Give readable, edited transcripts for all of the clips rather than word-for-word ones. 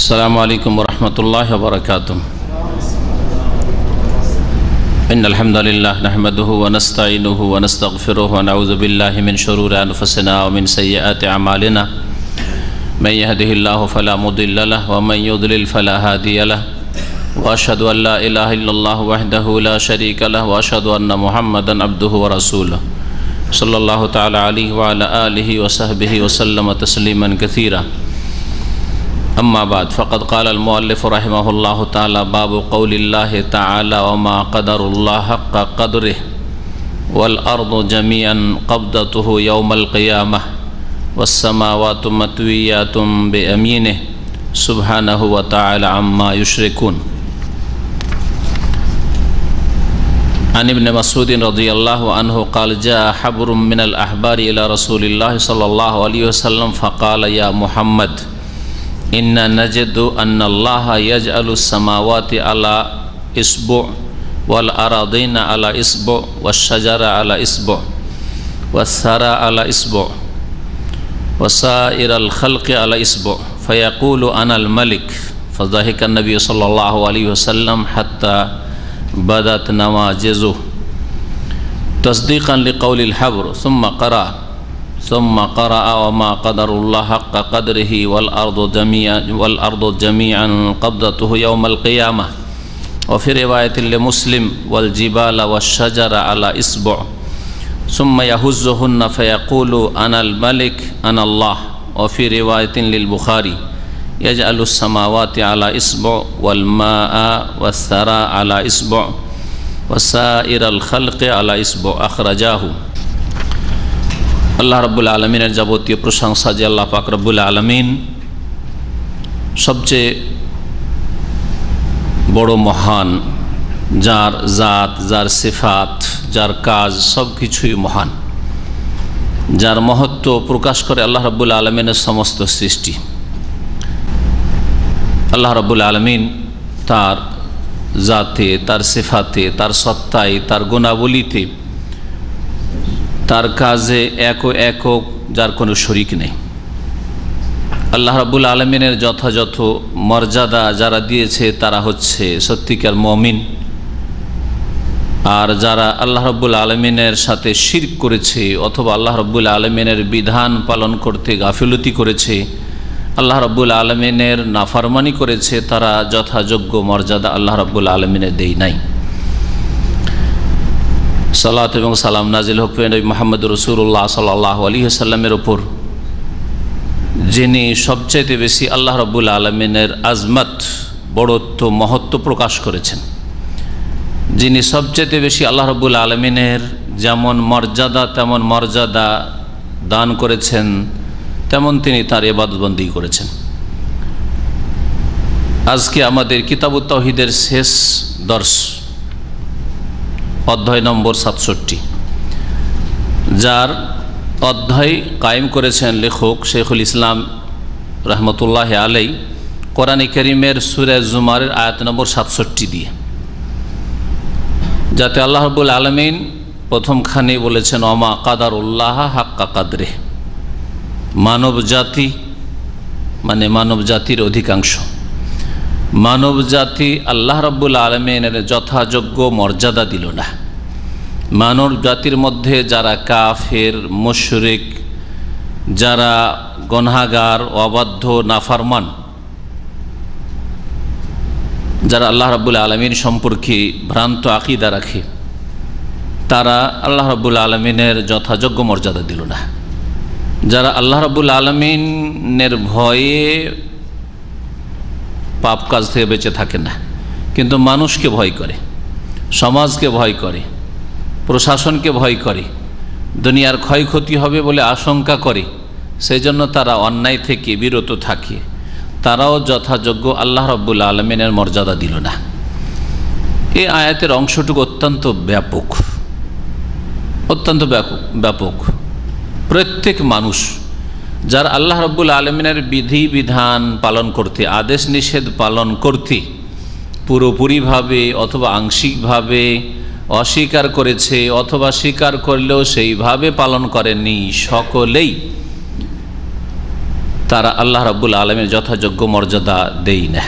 अस्सलामु अलैकुम वरहमतुल्लाहि वबरकातुहू। इन्नल हम्दुलिल्लाह नहमदुहु व नस्तईनुहु व नस्तगफिरुहु व नऊज़ु बिल्लाहि मिन शुरूरि अनफुसिना व मिन सय्यिआति अमालिना। मन यहदिहिल्लाहु फला मुदिल्ल लहु व मन युद्लिल फला हादिय लहु व अशहदु अन ला इलाहा इल्लल्लाह वहदहु ला शरीका लहु व अशहदु अन्ना मुहम्मदन अब्दुहु व रसूलुहु सल्लल्लाहु तआला अलैहि व अला आलिहि व सहबिहि व सल्लम तस्लीमन कसीरा। अम्मा बाद फ़क़द क़ाल अल-मुअल्लिफ़ रहिमहुल्लाहु तआला बाबु क़ौलिल्लाहि तआला व मा क़दरुल्लाह हक़्क़ क़द्रिहि वल अर्दु जमीअन क़ब्दतुहु यौमल क़ियामह वस्समावातु मत्विय्यातुन बियमीनिहि सुब्हानहु व तआला अम्मा युश्रिकून। अन इब्न मसूद रज़ियल्लाहु अन्हु क़ाल जाअ हब्रुम मिनल अहबारि इला रसूलिल्लाहि सल्लल्लाहु अलैहि वसल्लम फ़क़ाल या मुहम्मद इन्ना नजदु अन्नल्लाह यजअलु समावाति अला इस्बु वल अरादीन अला इस्बु वश्शजरा अला इस्बु वस्सरा अला इस्बु वसाइरल खल्क़ अला इस्बु फ़यक़ूलु अनल मलिक फ़ज़हिका नबी सल्लल्लाहु अलैहि वसल्लम हत्ता बदत नवाजिज़ुहु तस्दीक़न लिक़ौलिल हब्र सुम्मा क़रा व मा क़दरुल्लाह हक़्क़ क़द्रिहि वल अर्दु जमीअन क़ब्दतुहु यौमल क़ियामह व फ़ी रिवायतिन लिमुस्लिम वल जिबाल वश्शजरा अला इस्बु सुम्मा यहुज़्ज़ुहुन्ना फ़यक़ूलु अनल मलिक अनल्लाह व फ़ी रिवायतिन लिल-बुख़ारी यजअलु समावाति अला इस्बु वल माअ वस्सरा अला इस्बु वसाइरल खल्क़ अला इस्बु अख़रजाहु। আল্লাহ রাব্বুল আলামিনের যাবতীয় প্রশংসা যে আল্লাহ পাক রব্বুল আলামিন সবচেয়ে বড় মহান, যার জাত, যার সিফাত, যার কাজ সব কিছুই মহান, যার মহত্ব প্রকাশ করে আল্লাহ রাব্বুল আলামিনের সমস্ত সৃষ্টি। আল্লাহ রাব্বুল আলামিন তার জাতে, তার সিফাতে, তার সত্তায়, তার গুণাবলীতে, তার কাজে একক যার কোনো শরিক নেই। আল্লাহ রাব্বুল আলামিনের যথাযথ মর্যাদা যারা দিয়েছে তারা হচ্ছে সত্যিকার মুমিন। আর যারা আল্লাহ রাব্বুল আলামিনের সাথে শিরক করেছে অথবা আল্লাহ রাব্বুল আলামিনের বিধান পালন করতে গাফিলতি করেছে, আল্লাহ রাব্বুল আলামিনের নাফরমানি করেছে, তারা যথাযোগ্য মর্যাদা আল্লাহ রাব্বুল আলামিনের দেয় নাই। সালাত এবং সালাম নাজিল হোক নবী মুহাম্মদ রাসূলুল্লাহ সাল্লাল্লাহু আলাইহি ওয়াসাল্লামের ওপর, যিনি সবচেয়ে বেশি আল্লাহ রাব্বুল আলামিনের আজমত, বড়ত্ব, মহত্ব প্রকাশ করেছেন, যিনি সবচেয়ে বেশি আল্লাহ রাব্বুল আলামিনের যেমন মর্যাদা তেমন মর্যাদা দান করেছেন, তেমন তিনি তার ইবাদত বন্দেগী করেছেন। আজকে আমাদের কিতাবুত তাওহীদের শেষ দর্শ, অধ্যায় নম্বর ৬৭, যার অধ্যায় কায়েম করেছেন লেখক শেখুল ইসলাম রহমতুল্লাহ আলাই কোরআনে কারীমের সূরা জুমারের আয়াত নম্বর ৬৭ দিয়ে, যাতে আল্লাহ রাব্বুল আলামিন প্রথমখানে বলেছেন ওমা কাদারুল্লাহ হাক্কা কাদরিহি, মানব জাতি মানে মানব জাতির অধিকাংশ, মানব জাতি আল্লাহ রাব্বুল আলামিনের যথাযোগ্য মর্যাদা দিল না। মানব জাতির মধ্যে যারা কাফের, মুশরিক, যারা গুনাহগার, অবাধ্য, নাফরমান, যারা আল্লাহ রাব্বুল আলামিন সম্পর্কে ভ্রান্ত আকীদা রাখে, তারা আল্লাহ রাব্বুল আলামিনের যথাযোগ্য মর্যাদা দিল না। যারা আল্লাহ রাব্বুল আলামিনের ভয়ে পাপ কাজ থেকে বেঁচে থাকে না, কিন্তু মানুষকে ভয় করে, সমাজকে ভয় করে, প্রশাসনকে ভয় করে, দুনিয়ার ক্ষয়ক্ষতি হবে বলে আশঙ্কা করে, সেই জন্য তারা অন্যায় থেকে বিরত থাকে, তারাও যথাযোগ্য আল্লাহ রাব্বুল আলামিনের মর্যাদা দিল না। এই আয়াতের অংশটুকু অত্যন্ত ব্যাপক, অত্যন্ত ব্যাপক। প্রত্যেক মানুষ যার আল্লাহ রাব্বুল আলামিনের বিধি বিধান পালন করতে, আদেশ নিষেধ পালন করতে পুরোপুরিভাবে অথবা আংশিকভাবে অস্বীকার করেছে অথবা স্বীকার করলেও সেইভাবে পালন করেনি, সকলেই তারা আল্লাহ রাব্বুল আলামিনের যথাযোগ্য মর্যাদা দেই না।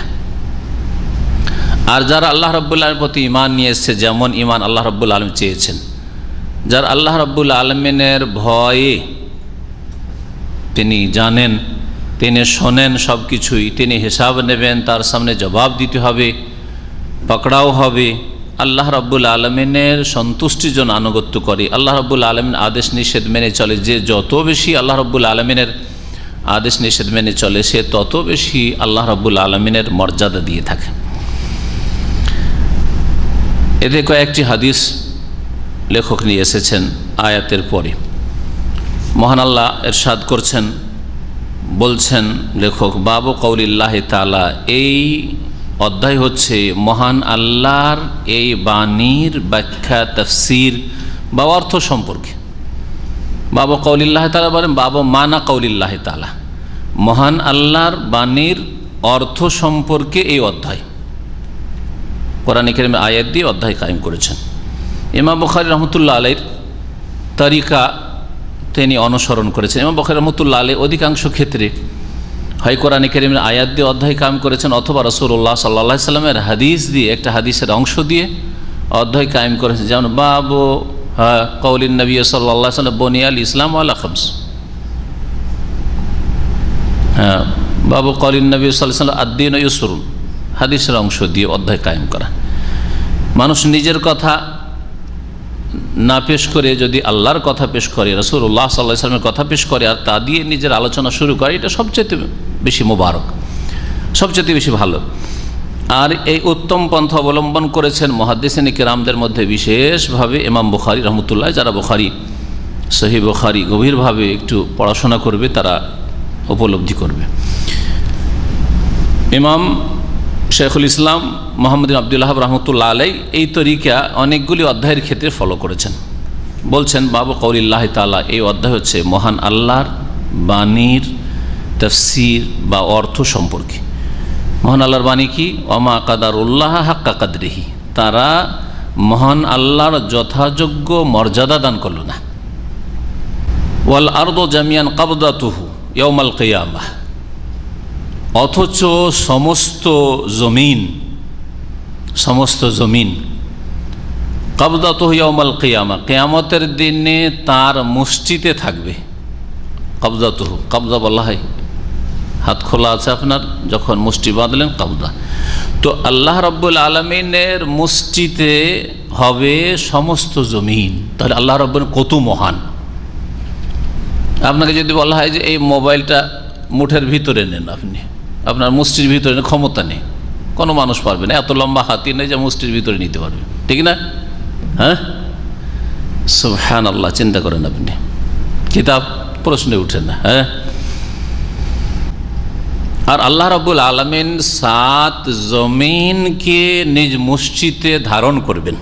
আর যারা আল্লাহ রাব্বুল আলামিনের প্রতি ঈমান নিয়ে এসেছে, যেমন ঈমান আল্লাহ রাব্বুল আলামিন চেয়েছেন, যারা আল্লাহ রাব্বুল আলামিনের ভয়ে, তিনি জানেন, তিনি শোনেন সব কিছুই, তিনি হিসাব নেবেন, তার সামনে জবাব দিতে হবে, পাকড়াও হবে, আল্লাহ রাব্বুল আলামিনের সন্তুষ্টির জন্য আনুগত্য করে, আল্লাহ রাব্বুল আলামিন আদেশ নিষেধ মেনে চলে। যে যত বেশি আল্লাহ রাব্বুল আলামিনের আদেশ নিষেধ মেনে চলে, সে তত বেশি আল্লাহ রাব্বুল আলামিনের মর্যাদা দিয়ে থাকে। এতে কয়েকটি হাদিস লেখক নিয়ে এসেছেন আয়াতের পরে। মহান আল্লাহ ইরশাদ করছেন, বলছেন লেখক, বাবু কওলিল্লাহি তাআলা, এই অধ্যায় হচ্ছে মহান আল্লাহর এই বাণীর ব্যাখ্যা, তাফসীর বা অর্থ সম্পর্কে। বাবু কওলিল্লাহি তাআলা বলেন বাবু মানা কওলিল্লাহি তাআলা, মহান আল্লাহর বাণীর অর্থ সম্পর্কে এই অধ্যায়। কোরআন কারীমের আয়াত দিয়ে অধ্যায় কায়েম করেছেন। ইমাম বুখারী রহমতুল্লাহ আলাইহির তরিকা তিনি অনুসরণ করেছেন। ইমাম বুখারী রহমতুল্লাহ আলাইহি অধিকাংশ ক্ষেত্রে হয় কোরআন কারীমের আয়াত দিয়ে অধ্যায় কায়েম করেছেন, অথবা রাসূলুল্লাহ সাল্লাল্লাহু আলাইহি সাল্লামের হাদিস দিয়ে, একটা হাদিসের অংশ দিয়ে অধ্যায় কায়েম করেছেন। যেমন বাবু কওলিন নবী সাল্লাল্লাহু আলাইহি ওয়াসাল্লাম বুনিয়াল ইসলাম আলা খামস, বাবু কওলিন নবী সাল্লাল্লাহু আলাইহি ওয়াসাল্লাম আদ-দীনু ইউসরুন, হাদিসের অংশ দিয়ে অধ্যায় কায়েম করা। মানুষ নিজের কথা না পেশ করে যদি আল্লাহর কথা পেশ করে, রাসূলুল্লাহ সাল্লাল্লাহু আলাইহি ওয়াসাল্লামের কথা পেশ করে, আর তা দিয়ে নিজের আলোচনা শুরু করে, এটা সবচেয়ে বেশি মোবারক, সবচেয়ে বেশি ভালো। আর এই উত্তম পন্থা অবলম্বন করেছেন মুহাদ্দিসিন কিরামদের মধ্যে বিশেষভাবে ইমাম বুখারী রহমতুল্লাহ। যারা বুখারী, সহিহ বুখারী গভীরভাবে একটু পড়াশোনা করবে, তারা উপলব্ধি করবে। ইমাম শেখুল ইসলাম মুহাম্মদ বিন আব্দুল ওয়াহাব রহমতুল্লাহ আলাইহি এই তরিকা অনেকগুলি অধ্যায়ের ক্ষেত্রে ফলো করেছেন। বলছেন বাবু কওলিল্লাহি তাআলা, এই অধ্যায় হচ্ছে মহান আল্লাহর বাণীর তাফসীর বা অর্থ সম্পর্কে। মহান আল্লাহর বাণী কি? ওমা কাদারুল্লাহ হাক্কা কাদরিহি, তারা মহান আল্লাহর যথাযোগ্য মর্যাদা দান করল না। ওয়াল আরদু জামিয়ান কাবদাতুহু ইয়াউমাল কিয়ামাহ, অথচ সমস্ত জমিন কাবদাতুহু ইয়াউমাল কিয়ামা, কিয়ামতের দিনে তার মুষ্টিতে থাকবে। কাবদাতুহু, কবজা বলা হয়, হাত খোলা আছে আপনার, যখন মুষ্টি বাঁধলেন কবজা। তো আল্লাহ রাব্বুল আলামিনের মুষ্টিতে হবে সমস্ত জমিন। তাহলে আল্লাহ রাব্বুল কত মহান। আপনাকে যদি বলা হয় যে এই মোবাইলটা মুঠের ভিতরে নেন, আপনি আপনার মুষ্টির ভিতরে ক্ষমতা নেই, কোনো মানুষ পারবে না, এত লম্বা হাতি নেই যে মুষ্টির ভিতরে নিতে পারবে, ঠিক না? হ্যাঁ, সুবহানাল্লাহ, চিন্তা করেন আপনি, কিতাব প্রশ্নে উঠে না। হ্যাঁ, আর আল্লাহ রাব্বুল আলামিন 7 জমিনকে নিজ মুষ্টিতে ধারণ করবেন।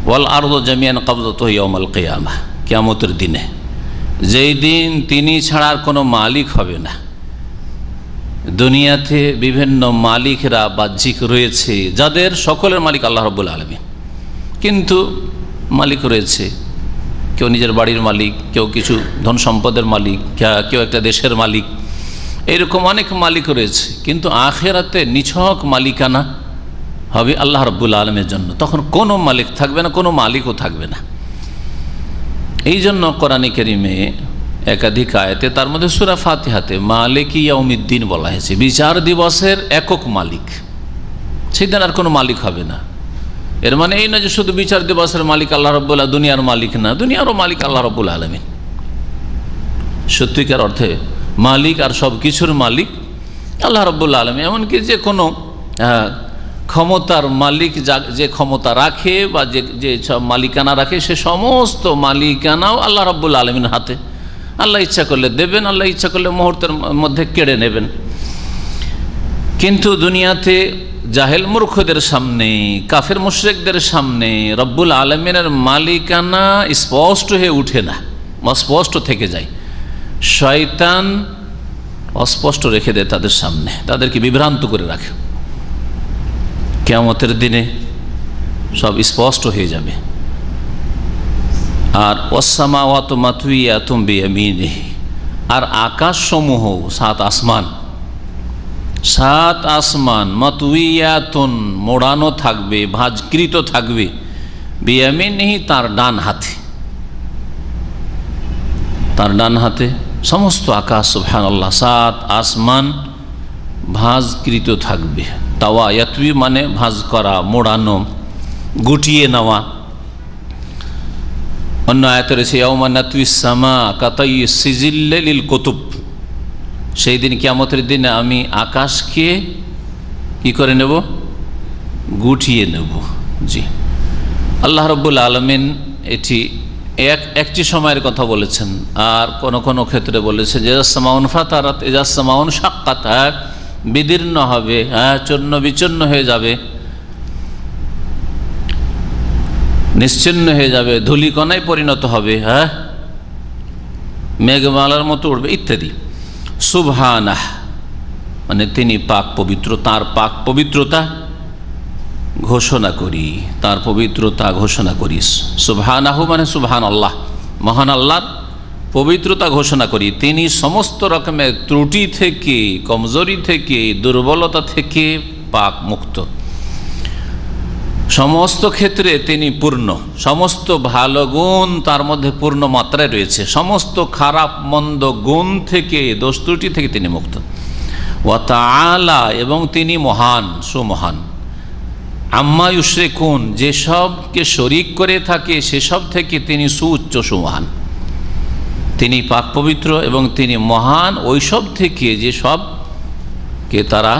ওয়াল আরদু জামিয়ান কাবদাতুহু ইয়াউমাল কিয়ামাহ, কিয়ামতের দিনে, যেই দিন তিনি ছাড়া আর কোনো মালিক হবে না। দুনিয়াতে বিভিন্ন মালিকরা বাহ্যিক রয়েছে, যাদের সকলের মালিক আল্লাহ রাব্বুল আলামিন, কিন্তু মালিক রয়েছে, কেউ নিজের বাড়ির মালিক, কেউ কিছু ধন সম্পদের মালিক, কেউ একটা দেশের মালিক, এরকম অনেক মালিক রয়েছে। কিন্তু আখিরাতে নিছক মালিকানা হবে আল্লাহ রাব্বুল আলামিনের জন্য, তখন কোনো মালিক থাকবে না, কোনো মালিকও থাকবে না। এই জন্য কোরআনে কারীমে একাধিক আয়াতে, তার মধ্যে সূরা ফাতিহাতে মালিকি ইয়াউমিদ্দিন বলা হয়েছে, বিচার দিবসের একক মালিক, সেদিন আর কোনো মালিক হবে না। এর মানে এই না যে শুধু বিচার দিবসের মালিক আল্লাহ রাব্বুল আলামিন, দুনিয়ার মালিক না, দুনিয়ারও মালিক আল্লাহ রাব্বুল আলামিন। সত্যিকার অর্থে মালিক আর সব কিছুর মালিক আল্লাহ রাব্বুল আলামিন। এমনকি যে কোনো ক্ষমতার মালিক, যে ক্ষমতা রাখে বা যে মালিকানা রাখে, সে সমস্ত মালিকানাও আল্লাহ রাব্বুল আলামিনের হাতে। আল্লাহ ইচ্ছা করলে দেবেন, আল্লাহ ইচ্ছা করলে মুহূর্তের মধ্যে কেড়ে নেবেন। কিন্তু দুনিয়াতে জাহেল মূর্খদের সামনে, কাফের মুশরিকদের সামনে রব্বুল আলামিনের মালিকানা স্পষ্ট হয়ে উঠে না, অস্পষ্ট থেকে যায়। শয়তান অস্পষ্ট রেখে দেয় তাদের সামনে, তাদেরকে বিভ্রান্ত করে রাখে। কিয়ামতের দিনে সব স্পষ্ট হয়ে যাবে। আর ওয়াসসামাওয়াতু মাতউইয়াতুম বিয়ামিনিহি, আর আকাশসমূহ, 7 আসমান, 7 আসমান মাতউইয়াতুন মোড়ানো থাকবে, ভাঁজকৃত থাকবে, বিয়ামিনিহি তার ডান হাতে, তার ডান হাতে সমস্ত আকাশ, সুবহানাল্লাহ, 7 আসমান ভাঁজকৃত থাকবে। তাওয়া ইয়াতবি মানে ভাঁজ করা, মোড়ানো, গুটিয়ে নেওয়া। অন্য আয়াতে রয়েছে ইয়াউমা নাতউইস সামা কাতাইয়িস সিজিল্লি লিল কুতুব, সেই দিন কিয়ামতের দিনে আমি আকাশকে কি করে নেব? গুটিয়ে নেব। জি, আল্লাহ রাব্বুল আলামিন এটি একটি সময়ের কথা বলেছেন, আর কোন ক্ষেত্রে বলেছেন যে সামাউন ফাতারাত, ইজাস সামাউন শাক্কাত, বিদীর্ণ হবে, চূর্ণ বিচূর্ণ হয়ে যাবে, নিশ্চিন্ন হয়ে যাবে, ধূলিকণায় পরিণত হবে, মেঘমালার মতো উঠবে ইত্যাদি। সুবহানাহ মানে তিনি পাক পবিত্র, তার পাক পবিত্রতা ঘোষণা করি, তার পবিত্রতা ঘোষণা করি। সুবহানাহু মানে সুবহান আল্লাহ, মহান আল্লাহর পবিত্রতা ঘোষণা করি। তিনি সমস্ত রকমের ত্রুটি থেকে, কমজোরি থেকে, দুর্বলতা থেকে পাক মুক্ত, সমস্ত ক্ষেত্রে তিনি পূর্ণ, সমস্ত ভালো গুণ তার মধ্যে পূর্ণ মাত্রায় রয়েছে, সমস্ত খারাপ মন্দ গুণ থেকে, দোষ ত্রুটি থেকে তিনি মুক্ত। ওয়া তাআলা এবং তিনি মহান, সুমহান। আম্মা ইউশরিকুন যেসবকে শরীক করে থাকে সেসব থেকে তিনি সুউচ্চ সুমহান। তিনি পাক পবিত্র এবং তিনি মহান ওইসব থেকে যেসবকে তারা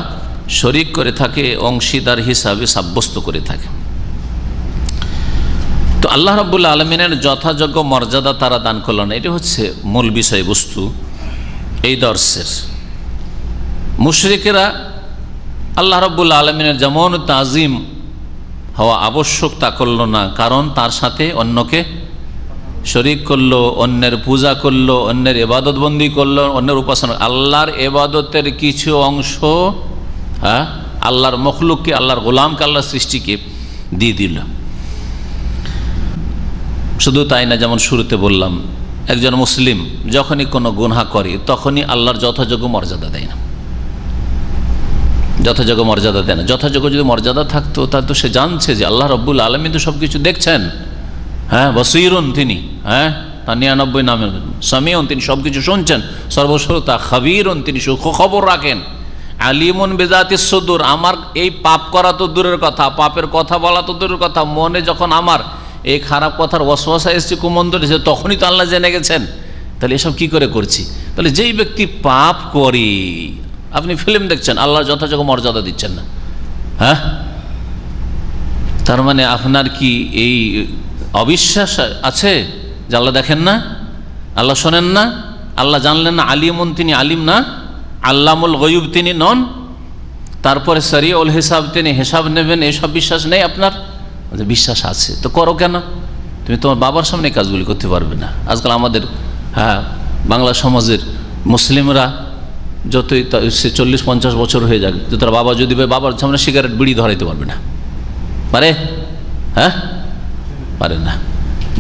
শরীক করে থাকে, অংশীদার হিসাবে সাব্যস্ত করে থাকে। তো আল্লাহ রাব্বুল আলামিনের যথাযোগ্য মর্যাদা তারা দান করল না, এটি হচ্ছে মূল বিষয়বস্তু এই দর্শের। মুশরিকেরা আল্লাহ রাব্বুল আলামিনের যেমন তাজিম হওয়া আবশ্যক তা করল না, কারণ তার সাথে অন্যকে শরীক করলো, অন্যের পূজা করলো, অন্যের ইবাদত বন্দি করলো, অন্যের উপাসনা। আল্লাহর ইবাদতের কিছু অংশ আল্লাহর মখলুককে, আল্লাহর গোলামকে, আল্লাহর সৃষ্টিকে দিয়ে দিল। শুধু তাই না, যেমন শুরুতে বললাম, একজন মুসলিম যখনই কোনো গুনাহ করে তখনই আল্লাহর যথাযোগ্য মর্যাদা দেয় না, যথাযোগ্য মর্যাদা দেয় না। যথাযোগ্য যদি মর্যাদা থাকতো তাহলে তো সে জানছে যে আল্লাহ রাব্বুল আলামিন তো সব কিছু দেখছেন, বসীরুন তিনি, তার 99 নামের সামিউন তিনি সব কিছু শুনছেন, সর্বশ্রোতা, খাবীরুন তিনি সুখবর রাখেন, আলিমুন বিজাতিস সুদূর আমার এই পাপ করা তো দূরের কথা, পাপের কথা বলা তো দূরের কথা, মনে যখন আমার এই খারাপ কথার ওয়াসওয়াসা এসেছে, কুমন্ত্র এসেছে, তখনই তো আল্লাহ জেনে গেছেন। তাহলে এসব কি করে করছি? তাহলে যেই ব্যক্তি পাপ করে, আপনি ফিল্ম দেখছেন, আল্লাহর যথাযোগ্য মর্যাদা দিচ্ছেন না, তার মানে আপনার কি এই অবিশ্বাস আছে যে আল্লাহ দেখেন না, আল্লাহ শোনেন না, আল্লাহ জানলেন না? আলিমুন তিনি আলিম না, আল্লামুল গয়ুব তিনি নন, তারপরে শরীউল হিসাব তিনি হিসাব নেবেন, এসব বিশ্বাস নেই আপনার? বিশ্বাস আছে তো করো কেন? তুমি তোমার বাবার সামনে কাজগুলি করতে পারবে না। আজকাল আমাদের বাংলা সমাজের মুসলিমরা যতই সে 40-50 বছর হয়ে যাক, যে তার বাবা যদি বাবার সামনে সিগারেট বিড়ি ধরাইতে পারবে না, পারে? পারে না।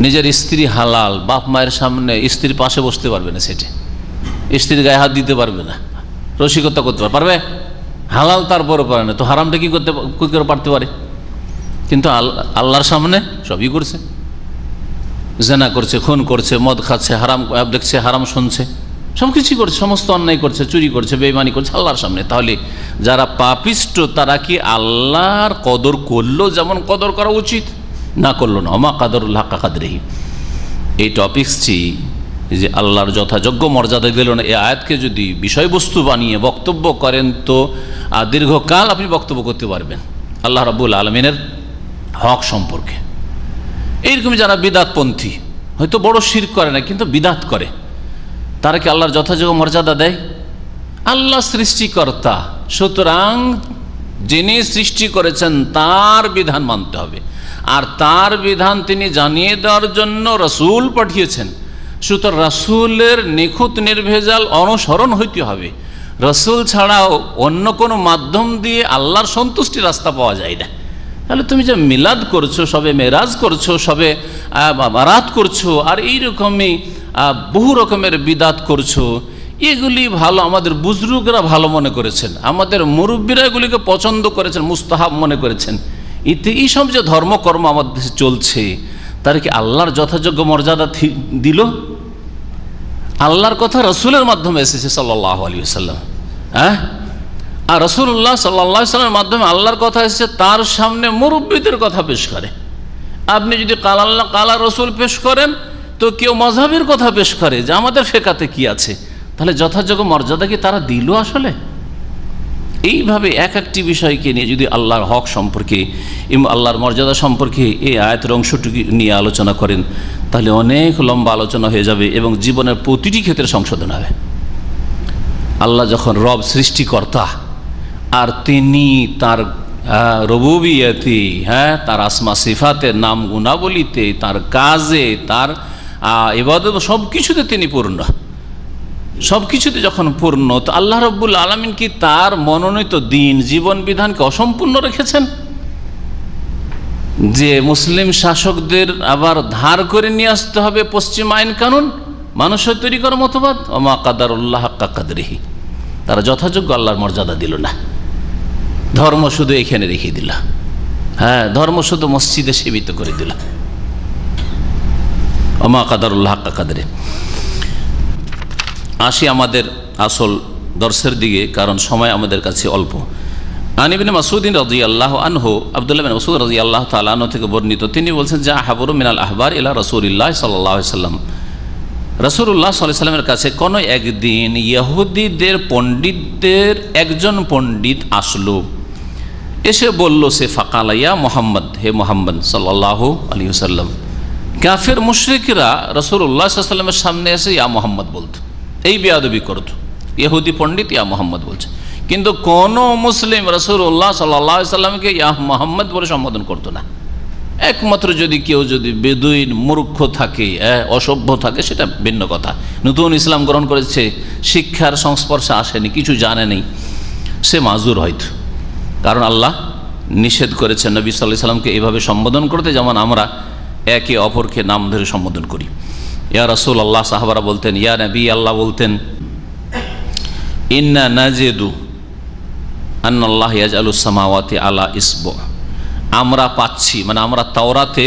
নিজের স্ত্রী হালাল, বাপ মায়ের সামনে স্ত্রীর পাশে বসতে পারবে না, সেটে স্ত্রীর গায়ে হাত দিতে পারবে না, রসিকতা করতে পারবে? হালাল তারপরও পারে না, তো হারামটা কি করে পারতে পারে? কিন্তু আল্লাহর সামনে সবই করছে, জেনা করছে, খুন করছে, মদ খাচ্ছে, হারাম দেখছে, হারাম শুনছে, সব কিছুই করছে, সমস্ত অন্যায় করছে, চুরি করছে, বেঈমানি করছে আল্লাহর সামনে। তাহলে যারা পাপিষ্ট তারা কি আল্লাহর কদর করলো যেমন কদর করা উচিত? না, করলো না। আমা কাদরুল্লাহ কাদরিহি, এই টপিকসটি যে আল্লাহর যথাযোগ্য মর্যাদা দিল না, এই আয়াতকে যদি বিষয়বস্তু বানিয়ে বক্তব্য করেন তো দীর্ঘকাল আপনি বক্তব্য করতে পারবেন আল্লাহ রাব্বুল আলামিনের হক সম্পর্কে। এইরকম যারা বিদাতপন্থী, হয়তো বড় শিরক করে না কিন্তু বিদাত করে, তারা কি আল্লাহর যথাযোগ্য মর্যাদা দেয়? আল্লাহ সৃষ্টিকর্তা, সুতরাং যিনি সৃষ্টি করেছেন তার বিধান মানতে হবে, আর তার বিধান তিনি জানিয়ে দেওয়ার জন্য রাসূল পাঠিয়েছেন। সুতরাং রাসূলের নিখুঁত নির্ভেজাল অনুসরণ হইতে হবে। রাসূল ছাড়াও অন্য কোনো মাধ্যম দিয়ে আল্লাহর সন্তুষ্টির রাস্তা পাওয়া যায় না। তাহলে তুমি যে মিলাদ করছো, সবে মেরাজ করছো, সবে বারাত করছো, আর এইরকমই বহু রকমের বিদাত করছো, এগুলি ভালো, আমাদের বুজরুগরা ভালো মনে করেছেন, আমাদের মুরব্বীরা এগুলিকে পছন্দ করেছেন, মুস্তাহাব মনে করেছেন। এইসব যে ধর্মকর্ম আমাদের দেশে চলছে, তার কি আল্লাহর যথাযোগ্য মর্যাদা দিল? আল্লাহর কথা রসুলের মাধ্যমে এসেছে সাল্লাল্লাহু আলাইহি ওয়াসাল্লাম, হ্যাঁ, আর রসুল্লাহ সাল্লাল্লাহু আলাইহি ওয়াসাল্লামের মাধ্যমে আল্লাহর কথা এসেছে, তার সামনে মুরব্বীদের কথা পেশ করে। আপনি যদি কাল আল্লাহ কালা রসুল পেশ করেন, তো কেউ মাযহাবের কথা পেশ করে যে আমাদের ফেকাতে কি আছে, তাহলে যথাযোগ্য মর্যাদা কি তারা দিল আসলে? এইভাবে এক একটি বিষয়কে নিয়ে যদি আল্লাহর হক সম্পর্কে, আল্লাহর মর্যাদা সম্পর্কে এই আয়াতের অংশটুকু নিয়ে আলোচনা করেন, তাহলে অনেক লম্বা আলোচনা হয়ে যাবে এবং জীবনের প্রতিটি ক্ষেত্রে সংশোধন হবে। আল্লাহ যখন রব, সৃষ্টিকর্তা, আর তিনি তার রুবুবিয়তে, হ্যাঁ, তার আসমা সিফাতে, নাম গুণাবলিতে, তার কাজে, তার ইবাদত, সব কিছুতে তিনি পূর্ণ, সব কিছুতে যখন পূর্ণ, তো আল্লাহ রাব্বুল আলামিন কি তার মনোনীত দিন, জীবন বিধানকে অসম্পূর্ণ রেখেছেন? যে মুসলিম শাসকদের আবার ধার করে নিয়ে আসতে হবে পশ্চিম আইন কানুন, মানুষের তৈরি করার মতবাদ, ওমা কাদারুল্লাহ হাক্কা কাদরিহি, তারা যথাযোগ্য আল্লাহর মর্যাদা দিল না। ধর্ম শুধু এখানে রেখে দিল, হ্যাঁ, ধর্ম শুধু মসজিদে সীমিত করে দিল, ওমা কাদারুল্লাহ হাক্কা কাদরিহি। আসি আমাদের আসল দর্শের দিকে, কারণ সময় আমাদের কাছে অল্প। আন ইবনে মাসউদ রাদিয়াল্লাহু আনহু, আব্দুল্লাহ বিন মাসউদ রাদিয়াল্লাহু তাআলা আনহু থেকে বর্ণিত, তিনি বলছেন, যা হাবরু মিনাল আহবার ইলা রাসূলিল্লাহ সাল্লাল্লাহু আলাইহি ওয়াসাল্লাম, রাসূলুল্লাহ সাল্লাল্লাহু আলাইহি ওয়াসাল্লামের কাছে কোনো একদিন ইহুদিদের পণ্ডিতদের একজন পণ্ডিত আসলো, এসে বলল, সে ফাকালা, ইয়া মুহাম্মদ, হে মুহাম্মদ সাল্লাল্লাহু আলাইহি ওয়াসাল্লাম। কাফের মুশরিকরা রাসূলুল্লাহ সাল্লাল্লাহু আলাইহি ওয়াসাল্লামের সামনে এসে ইয়া মুহাম্মদ বলতো, এই বেয়াদবি করতো, ইহুদি পণ্ডিত ইয়া মুহাম্মদ বলছে, কিন্তু কোন মুসলিম রাসূলুল্লাহ সাল্লাল্লাহু আলাইহি ওয়াসাল্লামকে ইয়া মুহাম্মদ বলে সম্বোধন করতো না। একমাত্র যদি কেউ যদি বেদুইন, মূর্খ থাকে, অসভ্য থাকে, সেটা ভিন্ন কথা। নতুন ইসলাম গ্রহণ করেছে, শিক্ষার সংস্পর্শে আসেনি, কিছু জানে নেই, সে মাজুর হয়তো, কারণ আল্লাহ নিষেধ করেছেন নবী সাল্লাল্লাহু আলাইহি ওয়াসাল্লামকে এইভাবে সম্বোধন করতে, যেমন আমরা একে অপরকে নাম ধরে সম্বোধন করি। ইয়া রাসূলুল্লাহ, সাহাবারা বলতেন, ইয়া নবী আল্লাহ বলতেন, ইন্না নাজিদু আন্নাল্লাহ ইয়াজআলুস সামাওয়াতি আলা ইসবু, আমরা পাচ্ছি, মানে আমরা তাওরাতে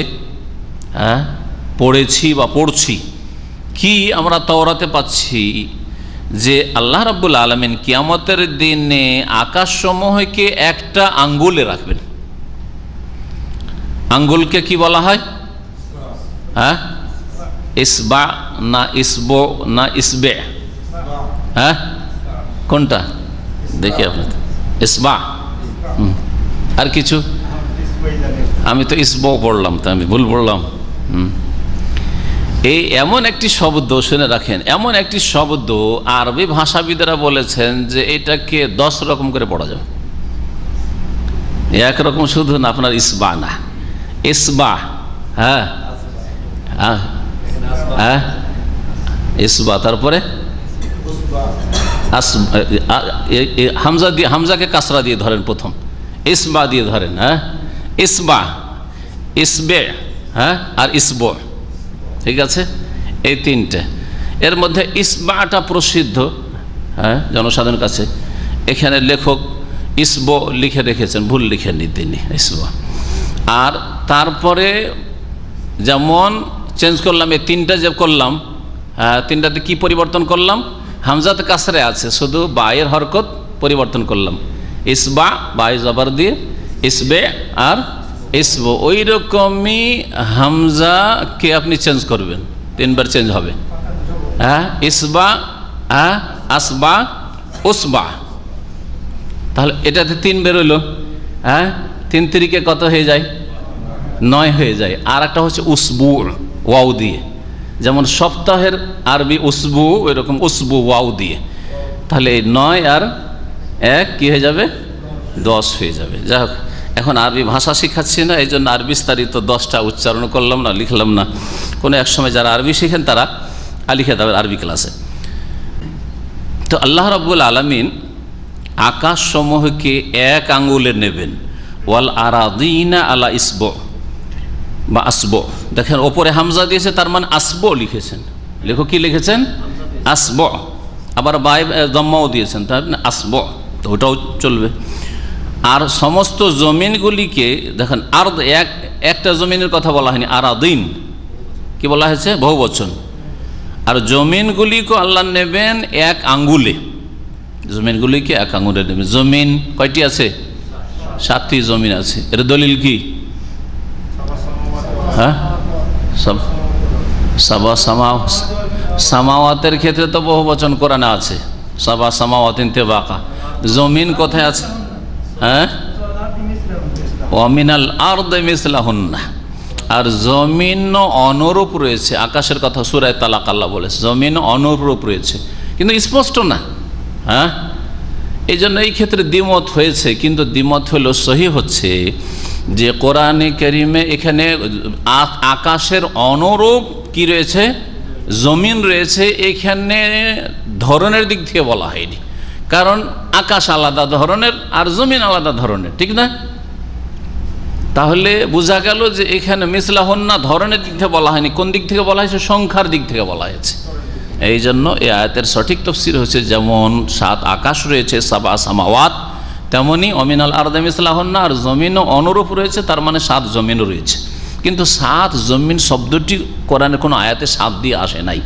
পড়েছি বা পড়ছি, কি আমরা তাওরাতে পাচ্ছি যে আল্লাহ রাব্বুল আলামিন কিয়ামতের দিনে আকাশসমূহকে একটা আঙ্গুলে রাখবেন। আঙ্গুলকে কি বলা হয়? হ্যাঁ, ইসবা না ইসবো না ইসবে? হ্যাঁ, কোনটা দেখি আপনার? ইসবা। আর কিছু? আমি তো ইসবো পড়লাম, তো আমি ভুল পড়লাম। এই এমন একটি শব্দ, শুনে রাখেন, এমন একটি শব্দ আরবি ভাষাবিদেরা বলেছেন যে এটাকে 10 রকম করে পড়া যাবে, একরকম শুধু না, আপনার ইসবা না, ইসবা, হ্যাঁ হ্যাঁ, ইসবা, তারপরে হামজা দিয়ে, হামজাকে কাসরা দিয়ে ধরেন প্রথম, ইসবা দিয়ে ধরেন, হ্যাঁ, ইসবা, ইসবে, হ্যাঁ, আর ইসবো, ঠিক আছে, এই তিনটে। এর মধ্যে ইসবাটা প্রসিদ্ধ, হ্যাঁ, জনসাধারণের কাছে। এখানে লেখক ইসবো লিখে রেখেছেন, ভুল লিখেননি তিনি, ইসবো। আর তারপরে যেমন চেঞ্জ করলাম, এই তিনটা যে করলাম, হ্যাঁ, তিনটাতে কি পরিবর্তন করলাম? হামজাতে কাসরে আছে, শুধু বায়ের হরকত পরিবর্তন করলাম, ইসবা বাই জবর দিয়ে, ইসবে আর ইসবো। ওই রকমই হামজাকে আপনি চেঞ্জ করবেন, 3 বার চেঞ্জ হবে, হ্যাঁ, ইসবা, হ্যাঁ, আসবা, উসবা। তাহলে এটাতে 3 বেরোলো, হ্যাঁ, 3 তিরিকে কত হয়ে যায়? 9 হয়ে যায়। আর একটা হচ্ছে উসবু, ওয়াও দিয়ে, যেমন সপ্তাহের আরবি উসবু, ওই রকম উসবু ওয়াও দিয়ে, তাহলে 9 আর 1 কি হয়ে যাবে? 10 হয়ে যাবে। যাই হোক, এখন আরবি ভাষা শিখাচ্ছি না, এই জন্য আর বিস্তারিত 10টা উচ্চারণ করলাম না, লিখলাম না। কোনো এক সময় যারা আরবি শিখেন তারা লিখে দেবেন আরবি ক্লাসে। তো আল্লাহ রাব্বুল আলামিন আকাশসমূহকে এক আঙ্গুলে নেবেন, ওয়াল আরাদিনা আলা ইসবো বা আসবো। দেখেন ওপরে হামজা দিয়েছে, তার মানে আসবো লিখেছেন, লেখক কি লিখেছেন? আসবো, আবার বাই দম্মাও দিয়েছেন, তাই না, আসব, তো ওটাও চলবে। আর সমস্ত জমিনগুলিকে দেখেন, আরদ একটা জমিনের কথা বলা হয়নি, আরাদিন কি বলা হয়েছে, বহুবচন। আর জমিনগুলিকে আল্লাহ নেবেন এক আঙ্গুলে, জমিনগুলিকে এক আঙ্গুলে নেবেন। জমিন কয়টি আছে? 7টি জমিন আছে। এর দলিল কি? হ্যাঁ, সাবা সামাওয়াতের ক্ষেত্রে তো বহু বচন কোরআনে আছে, সাবা সামাওয়াতিন তিবাকা। জমিন কোথায় আছে? হ্যাঁ, ওয়ামিনাল আরদি মিসলাহুন্না। আর জমিন অনুরূপ রয়েছে, আকাশের কথা সূরা তালাক আল্লাহ বলেছে জমিন অনুরূপ রয়েছে, কিন্তু স্পষ্ট না। হ্যাঁ, এই জন্য এই ক্ষেত্রে দ্বিমত হয়েছে, কিন্তু দ্বিমত হলো সহি হচ্ছে যে কোরআনে কারিমে এখানে আকাশের অনুরূপ কি রয়েছে, জমিন রয়েছে। এখানে ধরনের দিক থেকে বলা হয়নি, কারণ আকাশ আলাদা ধরনের আর জমিন আলাদা ধরনের, ঠিক না? তাহলে বোঝা গেল যে এখানে মিসলাহুন্না ধরনের দিক থেকে বলা হয়নি, কোন দিক থেকে বলা হয়েছে? সংখ্যার দিক থেকে বলা হয়েছে। এই জন্য এই আয়াতের সঠিক তাফসীর হচ্ছে, যেমন 7 আকাশ রয়েছে, সাবা সামাওয়াত, তেমনি অমিনাল আরদি মিসলাহুন্না, আর জমিনও অনুরূপ রয়েছে, তার মানে 7 জমিনও রয়েছে। কিন্তু 7 জমিন শব্দটি কোরআনের কোনো আয়াতে 7 দিয়ে আসে নাই।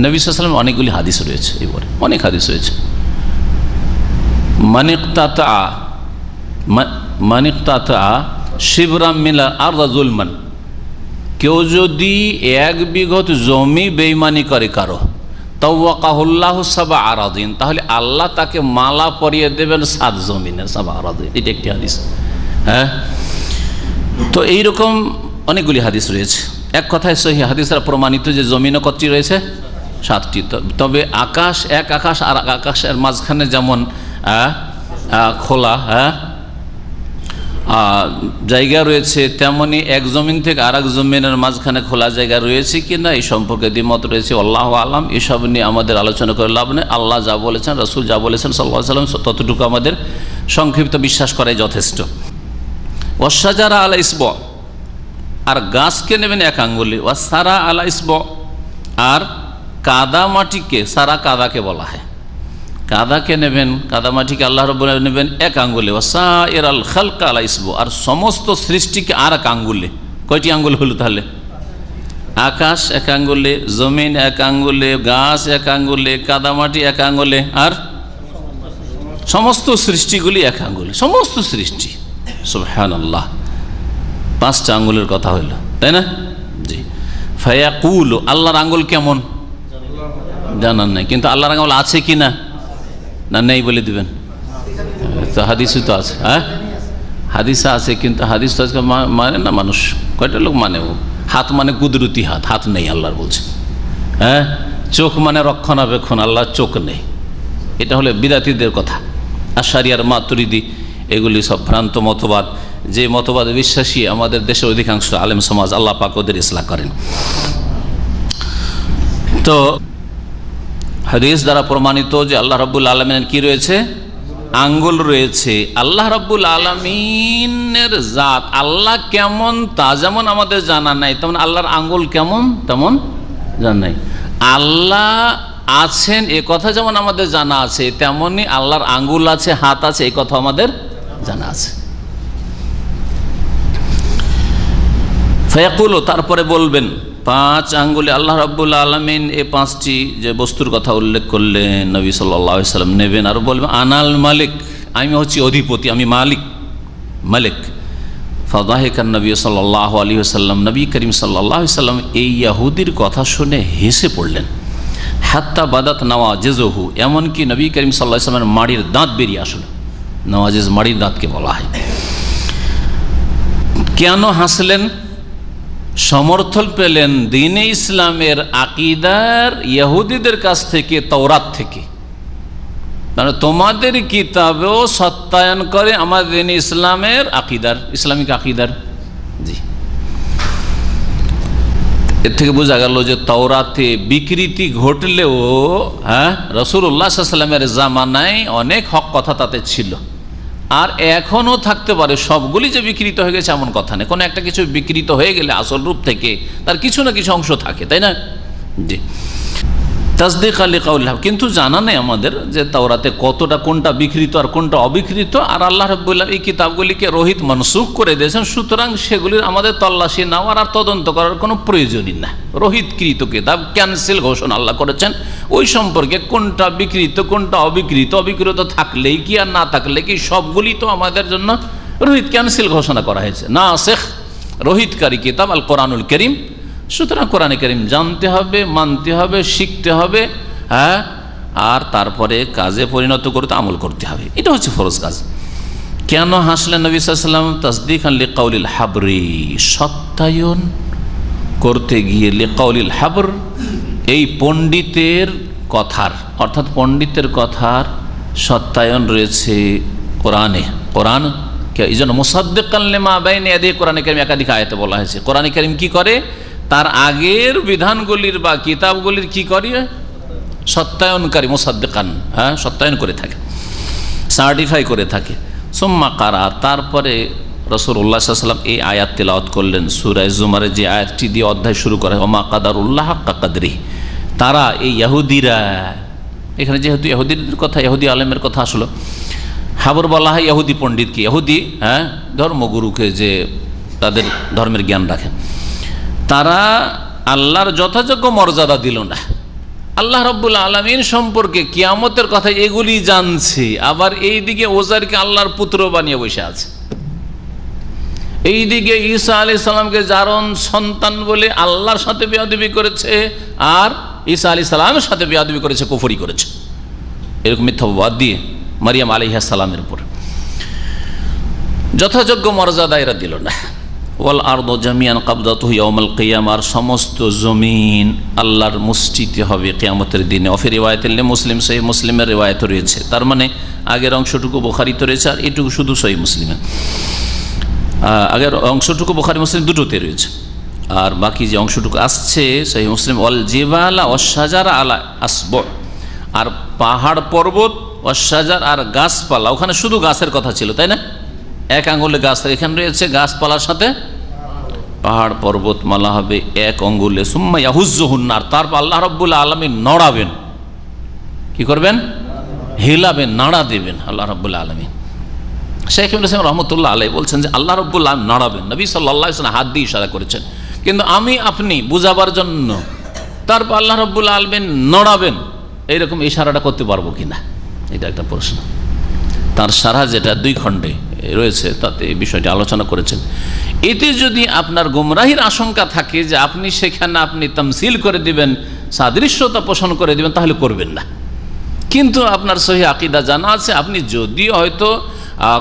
নবী সাল্লাল্লাহু আলাইহি ওয়াসাল্লাম অনেকগুলি হাদিস রয়েছে, এবারে অনেক হাদিস রয়েছে। মানিকতাতা শিবরাম মিলা আরদা জুলমান, কেউ যদি 1 বিঘত জমি বেঈমানি করে কারো, তাওয়াকাহুল্লাহু সাবা আরাদিন, তাহলে আল্লাহ তাকে মালা পরিয়ে দেবেন 7 জমিনের, সাবা আরাদিন। এটা একটি হাদিস। হ্যাঁ, তো এইরকম অনেকগুলি হাদিস রয়েছে। এক কথায় সহিহ হাদিসরা প্রমাণিত যে জমিনও কতটি রয়েছে? 7টি। তবে আকাশ, এক আকাশ আর আকাশের মাঝখানে যেমন খোলা জায়গা রয়েছে, তেমনি এক জমিন থেকে আর এক জমিনের মাঝখানে খোলা জায়গা রয়েছে কিনা এই সম্পর্কে দ্বিমত রয়েছে। আল্লাহু আলাম। এসব নিয়ে আমাদের আলোচনা করে লাভ নেই। আল্লাহ যা বলেছেন, রাসূল যা বলেছেন সাল্লাল্লাহু আলাইহি ওয়াসাল্লাম, ততটুকু আমাদের সংক্ষিপ্ত বিশ্বাস করাই যথেষ্ট। ওয়াশজারা আলা ইসব, আর গাছকে নেবেন 1 আঙ্গুলে। ওয়াসারা আলা ইসব, আর কাদা মাটিকে, সারা কাদাকে বলা হয়, কাদাকে নেবেন, কাদা মাটিকে আল্লাহ রাব্বুল আলামিন নেবেন 1 আঙ্গুলে। ওয়াসাইরাল খালকা আলা ইসব, আর সমস্ত সৃষ্টিকে আর 1 আঙ্গুলে। কয়টি আঙ্গুল হলো তাহলে? আকাশ 1 আঙ্গুলে, জমিন 1 আঙ্গুলে, গাছ 1 আঙ্গুলে, কাদা মাটি 1 আঙ্গুলে, আর সমস্ত সৃষ্টিগুলি 1 আঙ্গুলে, সমস্ত সৃষ্টি। সুবহানাল্লাহ, 5টা আঙ্গুলের কথা হইল, তাই না? জি। ফায়াকুল, আল্লাহর আঙ্গুল কেমন জানান নাই, কিন্তু আল্লাহর আঙ্গুল আছে কি না, না নেই বলে দিবেন? তো হাদিসই তো আছে। হ্যাঁ, হাদিস আছে, কিন্তু হাদিস তো আজকে মানে না মানুষ, কয়টা লোক মানে। হাত মানে কুদরতি হাত, হাত নেই আল্লাহর বলছে। হ্যাঁ, চোখ মানে রক্ষণাবেক্ষণ, আল্লাহর চোখ নেই। এটা হলো বিদাতীদের কথা। আশারি আর মাতুরিদি এগুলি সব ভ্রান্ত মতবাদ, যে মতবাদ বিশ্বাসী আমাদের দেশের অধিকাংশ আলেম সমাজ, আল্লাহ পাক ওদের ইসলাহ করেন। তো হাদিস দ্বারা প্রমাণিত যে আল্লাহ রাব্বুল আলামিনের কি রয়েছে? আঙ্গুল রয়েছে। আল্লাহ রাব্বুল আলামিনের জাত, আল্লাহ কেমন তা যেমন আমাদের জানা নাই, তেমন আল্লাহর আঙ্গুল কেমন তেমন জানা নাই। আল্লাহ আছেন এ কথা যেমন আমাদের জানা আছে, তেমনি আল্লাহর আঙ্গুল আছে, হাত আছে, এই কথা আমাদের জানা আছে। ফায়াকুল, তারপরে বলবেন 5 আঙ্গুলে আল্লাহ রাব্বুল আলামিন এই 5টি যে বস্তুর কথা উল্লেখ করলেন নবী সাল্লাল্লাহু আলাইহি ওয়াসাল্লাম নেবেন, আর বলবেন আনাল মালিক, আমি হচ্ছি অধিপতি, আমি মালিক, মালিক। ফাদাহিকান নবী সাল্লাল্লাহু আলাইহি ওয়াসাল্লাম, নবী করিম সাল্লাল্লাহু আলাইহি ওয়াসাল্লাম এই ইহুদির কথা শুনে হেসে পড়লেন। হাত্তা বাদাত নওয়াজিজহু, এমনকি নবী করিম সাল্লাল্লাহু আলাইহি ওয়াসাল্লামের মাড়ির দাঁত বেরিয়ে আসলো। নওয়াজিজ মাড়ির দাঁতকে বলা হয়। কেন হাসলেন? সমর্থন পেলেন দ্বীনে ইসলামের আকিদার ইহুদিদের কাছ থেকে, তাওরাত থেকে। মানে তোমাদের কিতাবেও সত্যায়ন করে আমাদের দ্বীনে ইসলামের আকিদার, ইসলামিক আকিদার। জি, এর থেকে বোঝা গেল যে তাওরাতে বিকৃতি ঘটলেও রাসূলুল্লাহ সাল্লাল্লাহু আলাইহি ওয়াসাল্লামের জামানায় অনেক হক কথা তাতে ছিল, আর এখনও থাকতে পারে। সবগুলি যে বিকৃত হয়ে গেছে এমন কথা নেই। কোনো একটা কিছু বিকৃত হয়ে গেলে আসল রূপ থেকে তার কিছু না কিছু অংশ থাকে, তাই না? জি। তাসদিক আলী কাউল, কিন্তু জানা নেই আমাদের যে তাওরাতে কতটা কোনটা বিকৃত আর কোনটা অবিকৃত। আর আল্লাহ রাব্বুল আলামিন এই কিতাবগুলিকে রহিত মনসুখ করে দিয়েছেন, সুতরাং সেগুলির আমাদের তল্লাশি নেওয়ার আর তদন্ত করার কোনো প্রয়োজনই না। রহিতকৃত কিতাব ক্যান্সেল ঘোষণা আল্লাহ করেছেন, ওই সম্পর্কে কোনটা বিকৃত কোনটা অবিকৃত, অবিকৃত থাকলেই কি আর না থাকলে কি সবগুলি তো আমাদের জন্য রহিত, ক্যান্সেল ঘোষণা করা হয়েছে। না শেখ রহিতকারী কিতাব আল কোরআনুল করিম। সুতরাং কোরআনে কারীম জানতে হবে, মানতে হবে, শিখতে হবে, হ্যাঁ, আর তারপরে কাজে পরিণত করতে, আমল করতে হবে। এটা হচ্ছে ফরজ কাজ। কেন হাসলেন নবী সাল্লাল্লাহু আলাইহি ওয়াসাল্লাম? তাসদিকান লিকাউলিল হাবরি, সত্যায়ন করতে গিয়ে, লিকাউলিল হাবর, এই পণ্ডিতের কথার, অর্থাৎ পণ্ডিতের কথার সত্যায়ন রয়েছে কোরআনে। কোরআন এই জন্য মুসাদ্দিকান লিমা বাইনা ইয়াদাইহি, কোরআনে কারীম একাধিক আয়াতে বলা হয়েছে। কোরআনে কারীম কি করে? তার আগের বিধানগুলির বা কিতাবগুলির কি করে? সত্যায়নকারী, মুসাদ্দিকান, হ্যাঁ, সত্যায়ন করে থাকে, সার্টিফাই করে থাকে। সুম্মা কারা, তারপরে রাসূলুল্লাহ সাল্লাল্লাহু আলাইহি ওয়াসাল্লাম এই আয়াত তেলাওয়াত করলেন। সূরা জুমারের যে আয়াতটি দিয়ে অধ্যায় শুরু করে, ওমা কাদারুল্লাহ হাক্কা কাদরিহি, তারা এই ইহুদিরা, এখানে যেহেতু ইহুদিদের কথা, ইহুদি আলেমের কথা আসলো, হাবর বলা হয় ইহুদি পণ্ডিতকে, ইহুদি, হ্যাঁ, ধর্মগুরুকে, যে তাদের ধর্মের জ্ঞান রাখেন, তারা আল্লাহর যথাযোগ্য মর্যাদা দিল না। আল্লাহ রাব্বুল আলামিন সম্পর্কে কিয়ামতের কথা এগুলি জানছে, আবার এইদিকে ওজারকে আল্লাহর পুত্র বানিয়ে বসে আছে। এইদিকে ঈসা আলাইহিস সালামকে জারণ সন্তান বলে আল্লাহর সাথে বেয়াদবি করেছে, আর ঈসা আলাইহিস সালামের সাথে বেয়াদবি করেছে, কুফরি করেছে, এরকম মিথ্যাবাদ দিয়ে মারিয়াম আলাইহিস সালামের উপর যথাযোগ্য মর্যাদা এরা দিল না। ওয়াল আরদু জামিআন কাবদাতুহু ইয়াউমাল কিয়ামার, সমস্ত জমিন আল্লাহর মুষ্টিতে হবে কিয়ামতের দিনে। অফি রিওয়ায়াতিল মুসলিম, সহিহ মুসলিমের রিওয়ায়াত রয়েছে। তার মানে আগের অংশটুকু বুখারীতে রয়েছে, আর এটুকু শুধু সহিহ মুসলিমে। আগের অংশটুকু বুখারী মুসলিম দুটোতে রয়েছে, আর বাকি যে অংশটুকু আসছে সহিহ মুসলিম, ওয়াল জিবালা ওয়াশ শাজারা আলা আসবু, আর পাহাড় পর্বত, ওয়াশ শাজার, আর গাছপালা, ওখানে শুধু গাছের কথা ছিল, তাই না? এক আঙ্গুলে গাছ, এখানে রয়েছে গাছপালার সাথে পাহাড় পর্বতমালা হবে এক আঙ্গুলে। সুম্মা ইয়াহুজ্জুহুন নার, তারপর আল্লাহ রাব্বুল আলামিন নড়াবেন, কি করবেন? হিলাবেন, নাড়া দেবেন আল্লাহ রাব্বুল আলামিন। শেখ ইবনে সাইয়্যিদ রাহমাতুল্লাহ আলাইহি বলছেন যে আল্লাহ রাব্বুল আলামিন নাড়াবেন, নবী সাল্লাল্লাহু আলাইহি ওয়াসাল্লাম হাত দিয়ে ইশারা করেছেন, কিন্তু আমি আপনি বুঝাবার জন্য তারপর আল্লাহ রাব্বুল আলামিন নড়াবেন, এইরকম ইশারাটা করতে পারবো কিনা, এটা একটা প্রশ্ন। তার সারা যেটা 2 খণ্ডে রয়েছে তাতে এই বিষয়টি আলোচনা করেছেন। এতে যদি আপনার গুমরাহির আশঙ্কা থাকে যে আপনি সেখানে আপনি তামসিল করে দিবেন, সাদৃশ্যতা পোষণ করে দিবেন, তাহলে করবেন না। কিন্তু আপনার সহিহ আকীদা জানা আছে, আপনি যদি হয়তো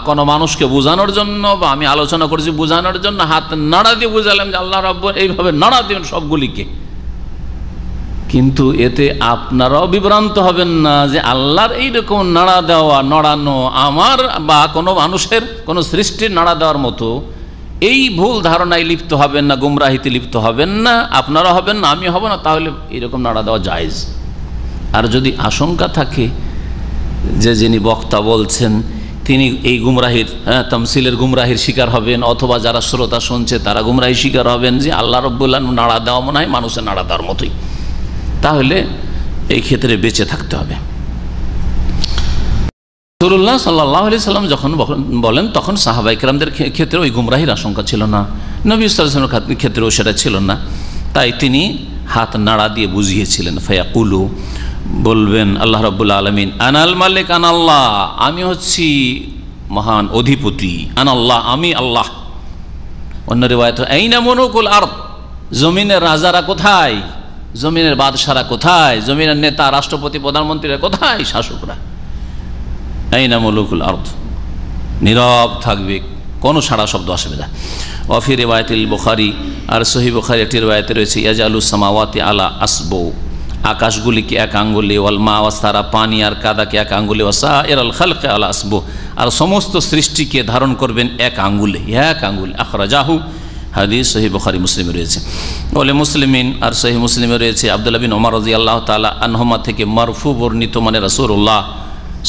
কোনো মানুষকে বোঝানোর জন্য, বা আমি আলোচনা করেছি বোঝানোর জন্য, হাত নাড়া দিয়ে বুঝালাম যে আল্লাহ রাব্বুল এইভাবে নাড়া দেবেন সবগুলিকে, কিন্তু এতে আপনারাও বিভ্রান্ত হবেন না যে আল্লাহর এইরকম নাড়া দেওয়া, নড়ানো আমার বা কোনো মানুষের, কোনো সৃষ্টির নাড়া দেওয়ার মতো, এই ভুল ধারণায় লিপ্ত হবেন না, গুমরাহিতে লিপ্ত হবেন না, আপনারা হবেন না, আমি হব না, তাহলে এরকম নাড়া দেওয়া জায়েজ। আর যদি আশঙ্কা থাকে যে যিনি বক্তা বলছেন তিনি এই গুমরাহির, তামসিলের গুমরাহির শিকার হবেন, অথবা যারা শ্রোতা শুনছে তারা গুমরাহির শিকার হবেন যে আল্লাহ রাব্বুল আলামিন নাড়া দেওয়া মনে হয় মানুষের নাড়া দেওয়ার মতোই, তাহলে এই ক্ষেত্রে বেঁচে থাকতে হবে। রাসূলুল্লাহ সাল্লাল্লাহু আলাইহি সাল্লাম যখন বলেন তখন সাহাবায়ে কেরামদের ক্ষেত্রে ওই গুমরাহির আশঙ্কা ছিল না, নবী সাল্লাল্লাহু আলাইহি ওয়াসাল্লামের ক্ষেত্রেও সেটা ছিল না, তাই তিনি হাত নাড়া দিয়ে বুঝিয়েছিলেন। ফায়াকুলু, বলবেন আল্লাহ রাব্বুল আলামিন, আনাল মালিক আনাল্লাহ, আমি হচ্ছি মহান অধিপতি, আনাল্লাহ, আমি আল্লাহ। অন্য রিওয়ায়াতে আইনা মুলুকুল আরদ, জমিনের রাজারা কোথায়, জমিনের বাদশারা কোথায়, জমিনের নেতা, রাষ্ট্রপতি, প্রধানমন্ত্রীরা কোথায়, শাসকরা, আইনা মুলুকুল আরদ, নীরব থাকবে, কোনো সাড়া শব্দ আসবে না। ওয়াফি রিওয়ায়াতিল বুখারী, আর সহিহ বুখারী একটি রিওয়ায়াতে রয়েছে, ইয়াজালুস সামাওয়াতি আলা আসবু, আকাশগুলিকে এক আঙ্গুলে, ওয়াল মা ওয়াস্তারা, পানি আর কাদাকে এক আঙ্গুলে, ওয়াসাইরাল খালকে আলা আসবু, আর সমস্ত সৃষ্টিকে ধারণ করবেন এক আঙ্গুলে, এক আঙ্গুলে। আখরাজাহু, হাদিস সহিহ বুখারী মুসলিমে রয়েছে। বলে মুসলিমিন আর সহিহ মুসলিমে রয়েছে আব্দুল্লাহ বিন ওমর রাদিয়াল্লাহু তাআলা আনহুমা থেকে মারফু বর্ণিত, মানে রাসূলুল্লাহ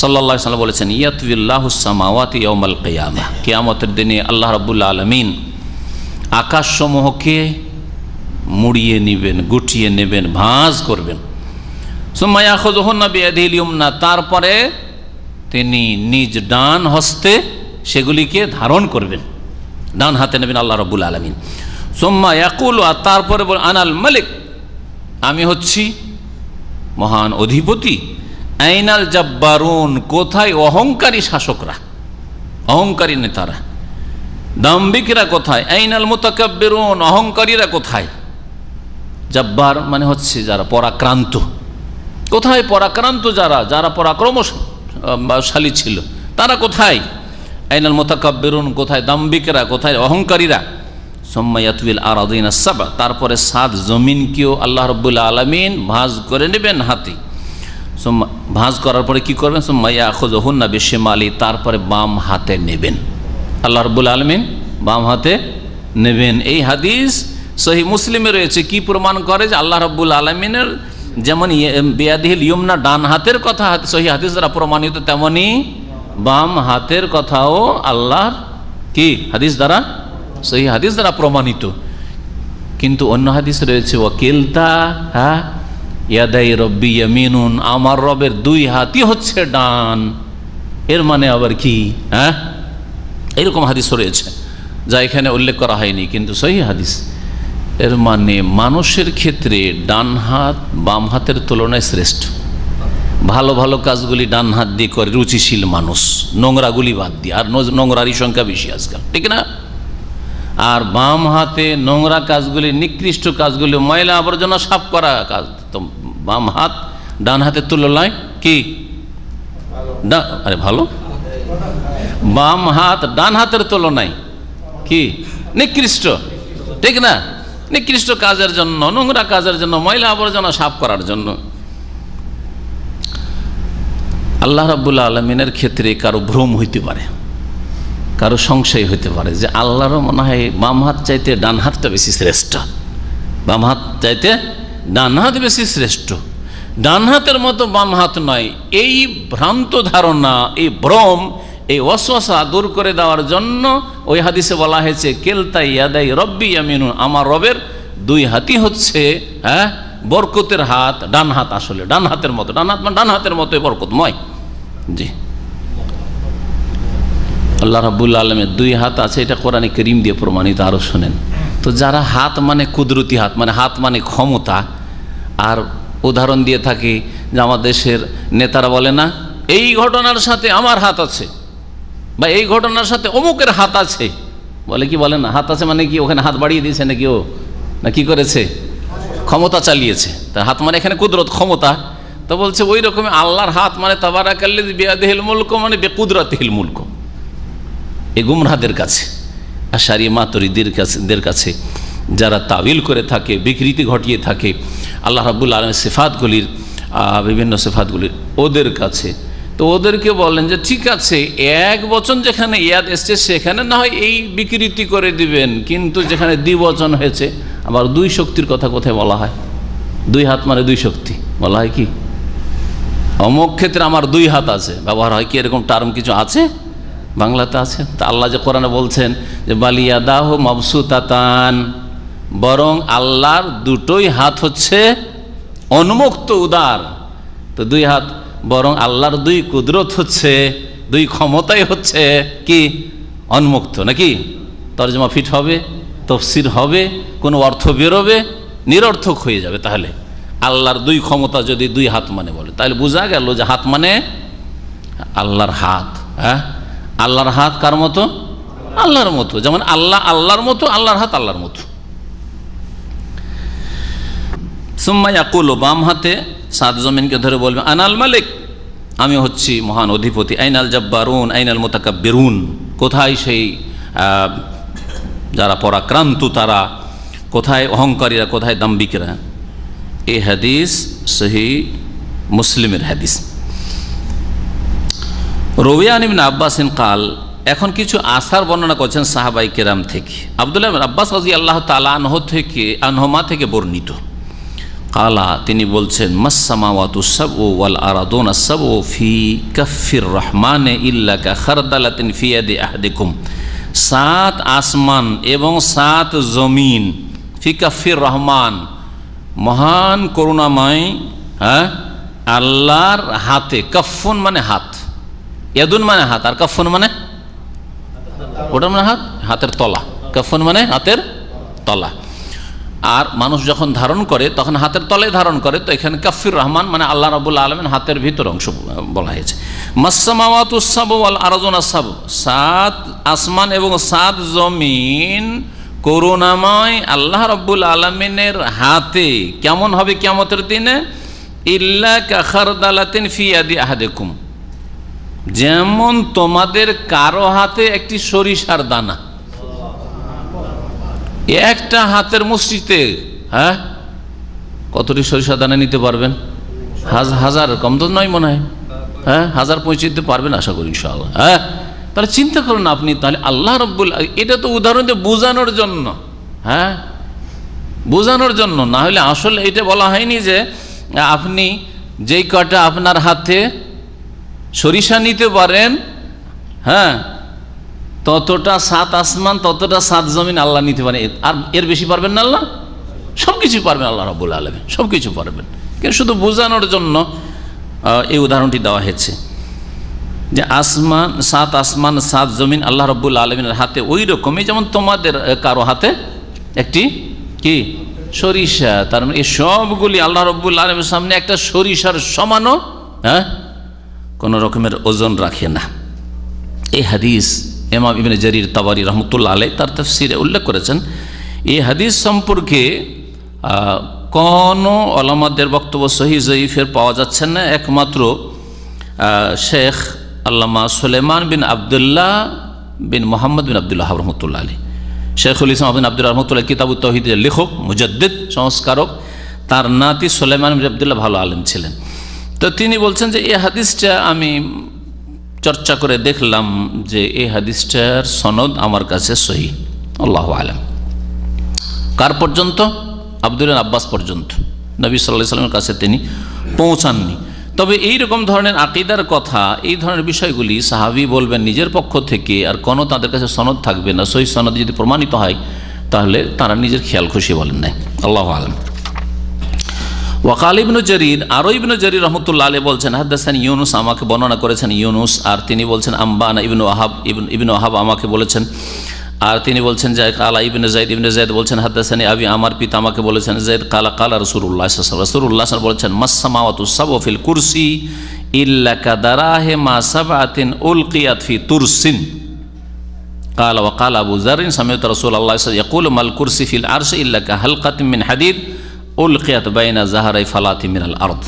সাল্লাল্লাহু আলাইহি ওয়াসাল্লাম বলেছেন, ইয়াতবিল্লাহুস সামাওয়াতি ইয়াউমাল কিয়ামাহ, কিয়ামতের দিনে আল্লাহ রাব্বুল আলামিন আকাশসমূহকে মুড়িয়ে নেবেন, গুটিয়ে নেবেন, ভাঁজ করবেন। সুম্মা ইয়াখুযুহুন্না বিয়াদিহিল ইউমনা, তারপরে তিনি নিজ ডান হস্তে সেগুলিকে ধারণ করবেন, ডান হাতে নেবেন আল্লাহ রাব্বুল আলামিন। সুম্মা ইয়াকুলু, আর তারপরে বলেন আনাল মালিক, আমি হচ্ছি মহান অধিপতি। আইনাল জাব্বারুন, কোথায় অহংকারী শাসকরা, অহংকারী নেতারা, দাম্ভিকরা কোথায়? আইনাল মুতাকাব্বিরুন, অহংকারীরা কোথায়? জাব্বার মানে হচ্ছে যারা পরাক্রান্ত, কোথায় পরাক্রান্ত যারা, যারা পরাক্রমশালী ছিল তারা কোথায়? আইনাল মুতাকাব্বিরুন, কোথায় দাম্ভিকরা, কোথায় অহংকারীরা? সুম্মা ইয়াতবিল আরাদিনা সাবা, তারপরে 7 জমিনকেও আল্লাহ রাব্বুল আলামিন ভাঁজ করে নেবেন হাতে। ভাঁজ করার পরে কি করবেন? সুম্মা ইয়াখুযুহুন্না বিশিমালি, তারপরে বাম হাতে নেবেন, আল্লাহ রাব্বুল আলামিন বাম হাতে নেবেন। এই হাদিস সহিহ মুসলিমে রয়েছে। কি প্রমাণ করে? যে আল্লাহ রাব্বুল আলামিনের যেমন বিয়াদিহিল ইউমনা ডান হাতের কথা সহিহ হাদিস দ্বারা প্রমাণিত, তেমনি বাম হাতের কথাও আল্লাহর কি হাদিস দ্বারা, সহিহ হাদিস দ্বারা প্রমাণিত। কিন্তু অন্য হাদিস রয়েছে ওয়াকিলতা ইয়াদাই রব্বি ইয়ামিনুন, আমার রবের 2 হাতই হচ্ছে ডান। এর মানে আবার কি? এরকম হাদিস রয়েছে যা এখানে উল্লেখ করা হয়নি, কিন্তু সহিহ হাদিস। এর মানে মানুষের ক্ষেত্রে ডান হাত বাম হাতের তুলনায় শ্রেষ্ঠ। ভালো ভালো কাজগুলি ডান হাত দিয়ে করে রুচিশীল মানুষ, নোংরাগুলি বাদ দিয়ে। আর নোংরারই সংখ্যা বেশি আজকাল, ঠিক না? আর বাম হাতে নোংরা কাজগুলি, নিকৃষ্ট কাজগুলি, ময়লা আবর্জনা সাফ করা কাজ, তো বাম হাত ডান হাতের তুলনায় কি আরে ভালো। বাম হাত ডান হাতের তুলনায় কি নিকৃষ্ট, ঠিক না? নিকৃষ্ট কাজের জন্য, নোংরা কাজের জন্য, ময়লা আবর্জনা সাফ করার জন্য। আল্লাহ রাব্বুল আলামিনের ক্ষেত্রে কারো ভ্রম হইতে পারে, কারো সংশয় হইতে পারে যে আল্লাহরও মনে হয় বাম হাত চাইতে ডান হাতটা বেশি শ্রেষ্ঠ, বাম হাত চাইতে ডান হাত বেশি শ্রেষ্ঠ, ডান হাতের মতো বাম হাত নয়। এই ভ্রান্ত ধারণা, এই ভ্রম, এই ওয়াসওয়াসা দূর করে দেওয়ার জন্য ওই হাদিসে বলা হয়েছে কেলতা ইয়াদাই রব্বি ইয়ামিনুন, আমার রবের 2 হাতই হচ্ছে বরকতের হাত, ডান হাত আসলে ডান হাতের মতো, ডান হাত মানে ডান হাতের মতো বরকতময়। জি, আল্লাহ রাব্বুল আলামিনের 2 হাত আছে, এটা কোরআনে কারীম দিয়ে প্রমাণিত। আরো শুনেন তো, যারা হাত মানে কুদরতি হাত, মানে হাত মানে ক্ষমতা, আর উদাহরণ দিয়ে থাকি যে আমার দেশের নেতারা বলে না এই ঘটনার সাথে আমার হাত আছে, বা এই ঘটনার সাথে অমুকের হাত আছে, বলে কি বলে না? হাত আছে মানে কি ওখানে হাত বাড়িয়ে দিয়েছে নাকি ও, না কি করেছে? ক্ষমতা চালিয়েছে। তার হাত মানে এখানে কুদরত, ক্ষমতা। তো বলছে ওই রকম আল্লাহর হাত মানে তাবারাকাল্লাযী বিয়াদিহিল মুলক মানে বিকুদরাতিহিল মুলক। এই গুমরাহদের কাছে, আশারি মাতুরিদের কাছে যারা তাবিল করে থাকে, বিকৃতি ঘটিয়ে থাকে আল্লাহ রাব্বুল আলামিনের সিফাতগুলির, বিভিন্ন সিফাতগুলির, ওদের কাছে, তো ওদেরকে বলেন যে ঠিক আছে, 1 বচন যেখানে ইয়াদ এসছে সেখানে না হয় এই বিকৃতি করে দিবেন, কিন্তু যেখানে দ্বিবচন হয়েছে আবার 2 শক্তির কথা কোথায় বলা হয়? 2 হাত মানে 2 শক্তি বলা হয় কি? অমুক ক্ষেত্রে আমার 2 হাত আছে ব্যবহার হয় কি? এরকম টার্ম কিছু আছে বাংলাতে? আছে। তা আল্লাহ যে কোরআনে বলছেন যে বালিয়াদাহু মাবসুতাতান, বরং আল্লাহর 2টোই হাত হচ্ছে উন্মুক্ত, উদার। তো 2 হাত, বরং আল্লাহর 2 কুদরত হচ্ছে, 2 ক্ষমতাই হচ্ছে কি উন্মুক্ত, নাকি? তরজমা ফিট হবে, তফসির হবে, কোনো অর্থ বেরোবে, নিরর্থক হয়ে যাবে। তাহলে আল্লাহর 2 ক্ষমতা যদি 2 হাত মানে বলে, তাহলে বোঝা গেল যে হাত মানে আল্লাহর হাত। আল্লাহর হাত কার মতো? আল্লাহর মতো। যেমন আল্লাহ আল্লাহর মতো, আল্লাহর হাত আল্লাহর মতো। সুম্মা ইয়াকুলু, বাম হাতে 7 জমিনকে ধরে বলবে আনাল মালিক, আমি হচ্ছি মহান অধিপতি। আইনাল জাব্বারুন আইনাল মুতাকাব্বিরুন, কোথায় সেই যারা পরাক্রান্ত তারা, কোথায় অহংকারীরা, কোথায় দাম্ভিকরা? এই হাদিস সহিহ মুসলিমের হাদিস। রবিয়ান ইবনে আব্বাসিন কাল, এখন কিছু আসার বর্ণনা করছেন সাহাবাই কেরাম থেকে। আব্দুল্লাহ ইবনে আব্বাস রাদিয়াল্লাহু তাআলা আনহুমা থেকে বর্ণিত। কালা, তিনি বলছেন মাসসামাওয়াতু সাবউ ওয়াল আরাদুনা সাবউ ফি কাফির রহমানে ইল্লা কা খারদালাতিন ফি ইয়াদি আহাদিকুম, 7 আসমান এবং 7 জমিন, ফি কাফির রহমান, মহান করুণাময় আল্লাহর হাতে, কাফুন মানে হাত, ইয়াদুন মানে হাত, আর কাফুন মানে ওটা মানে হাত, হাতের তলা। কাফুন মানে হাতের তলা। আর মানুষ যখন ধারণ করে তখন হাতের তলায় ধারণ করে, তো এখানে কাফির রহমান মানে আল্লাহ রাব্বুল আলামিন হাতের ভিতর অংশ বলা হয়েছে। মাসসামাওয়াতুস সাবু ওয়াল আরজুনাস সাবু, 7 আসমান এবং 7 জমিন করুণাময় আল্লাহ রাব্বুল আলামিনের হাতে। কেমন হবে কিয়ামতের দিনে? ইল্লা কাখারদালাতিন ফি ইয়াদি আহাদিকুম, যেমন তোমাদের কারো হাতে একটি সরিষার দানা। একটা হাতের মুষ্টিতে হ্যাঁ কতটি সরিষার দানা নিতে পারবেন? হাজার, কম তো নয় মনে হয়, হ্যাঁ 1000 পৌঁছতে পারবেন আশা করি ইনশাআল্লাহ। হ্যাঁ, তাহলে চিন্তা করুন আপনি, তাহলে আল্লাহ রাব্বুল, এটা তো উদাহরণ দিয়ে বোঝানোর জন্য, হ্যাঁ বোঝানোর জন্য, না হলে আসলে এটা বলা হয়নি যে আপনি যেই কটা আপনার হাতে সরিষা নিতে পারেন, হ্যাঁ ততটা 7 আসমান, ততটা 7 জমিন আল্লাহ নিতে পারেন। আর এর বেশি পারবেন না আল্লাহ? সব কিছু পারবেন আল্লাহ রাব্বুল আলামিন, সব কিছু পারবেন। কিন্তু শুধু বোঝানোর জন্য এই উদাহরণটি দেওয়া হয়েছে যে 7 আসমান 7 জমিন আল্লাহ রাব্বুল আলামিনের হাতে, ওই রকমই যেমন তোমাদের কারো হাতে একটি কি সরিষা। তার মানে এই সবগুলি আল্লাহ রাব্বুল আলামিনের সামনে একটা সরিষার সমানও হ্যাঁ কোনো রকমের ওজন রাখে না। এই হাদিস ইমাম ইবনে জারির তাবারি রহমতুল্লাহ আলাইহি তার তাফসিরে উল্লেখ করেছেন। এই হাদিস সম্পর্কে কোনো ওলামাদের বক্তব্য সহিহ জয়ীফের পাওয়া যাচ্ছে না, একমাত্র শেখ আল্লামা সুলাইমান বিন আবদুল্লাহ বিন মোহাম্মদ বিন আবদুল্লাহ রহমতুল্লাহ আলাইহি, শেখুল ইসলাম বিন আব্দুল্লাহ রহমতুল্লাহ কিতাবুত তাওহীদের লেখক, মুজাদ্দিদ, সংস্কারক, তার নাতি সুলাইমান বিন আবদুল্লাহ ভালো আলেম ছিলেন। তো তিনি বলছেন যে এই হাদিসটা আমি চর্চা করে দেখলাম যে এই হাদিসটার সনদ আমার কাছে সহিহ, আল্লাহু আলাম। কার পর্যন্ত? আব্দুল্লাহ আব্বাস পর্যন্ত, নবী সাল্লাল্লাহু আলাইহি ওয়াসাল্লামের কাছে তিনি পৌঁছাননি। তবে এই রকম ধরনের আকীদার কথা, এই ধরনের বিষয়গুলি সাহাবী বলবেন নিজের পক্ষ থেকে, আর কোনো তাদের কাছে সনদ থাকবে না। সহিহ সনদ যদি প্রমাণিত হয় তাহলে তারা নিজের খেয়াল খুশি বলেন নাই, আল্লাহু আলাম। ওয়াকাল ইবনু জারির, আরো ইবনু জারির রহমতুল্লাহ আলাইহি বলছেন হাদাসানি ইউনুস, আমাকে বর্ণনা করেছেন ইউনুস, আর তিনি বলছেন আম্বানা ইবনু ওয়াহাব, ইবনু ওয়াহাব আমাকে বলেছেন, আর তিনি বলছেন যে কালা ইবনে যায়েদ, ইবনে যায়েদ বলছেন হাদাসানি আবি, আমার পিতা আমাকে বলেছেন যায়েদ, কালা কালা রাসূলুল্লাহ সাল্লাল্লাহু আলাইহি ওয়াসাল্লাম, রাসূলুল্লাহ বলেছেন মাসসামাওয়াতুস সাবউ ফিল কুরসি ইল্লা কাদারাহিমা সাবআতিন উলকিয়াত ফি তুরসিন। কালা ওয়া কালা আবু যার সামি'তু রাসূলুল্লাহ সাল্লাল্লাহু আলাইহি ওয়াসাল্লাম ইয়াকুলু মাল কুরসি ফিল আরশি ইল্লা কাহালকাতিন মিন হাদিদ উলকিয়াত বাইনা যাহারাই ফালাতি মিনাল আরদ।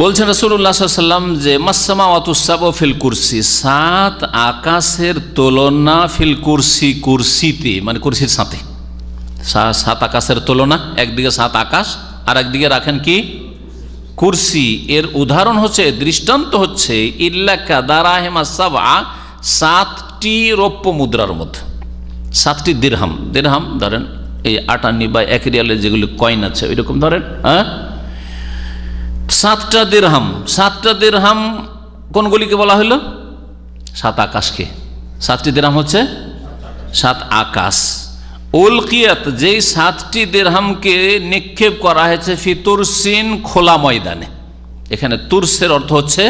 বলছেন রাসূলুল্লাহ সাল্লাল্লাহু আলাইহি ওয়াসাল্লাম যে মাসসামাওয়াতুস সাবউ ফিল কুরসি, 7 আকাশের তুলনা ফিল কুরসি, কুরসিতে মানে কুরসির সাথে 7 আকাশের তুলনা, একদিকে 7 আকাশ আর একদিকে রাখেন কি কুরসি। এর উদাহরণ হচ্ছে, দৃষ্টান্ত হচ্ছে ইল্লা কাদারাহিমা সাবআ, 7টি রৌপ্য মুদ্রার মধ্যে, 7টি দিরহাম। দিরহাম ধরেন এই 58 বা 1 রিয়ালের যেগুলি কয়েন আছে ওইরকম ধরেন, হ্যাঁ 7টা দিরহাম। 7টা দিরহাম কোনগুলিকে বলা হলো? 7 আকাশকে। 7টি দিরহাম হচ্ছে 7 আকাশ। উলকিয়াত, যেই 7টি দিরহামকে নিক্ষেপ করা হয়েছে ফি তুরসিন, খোলা ময়দানে। এখানে তুরসের অর্থ হচ্ছে,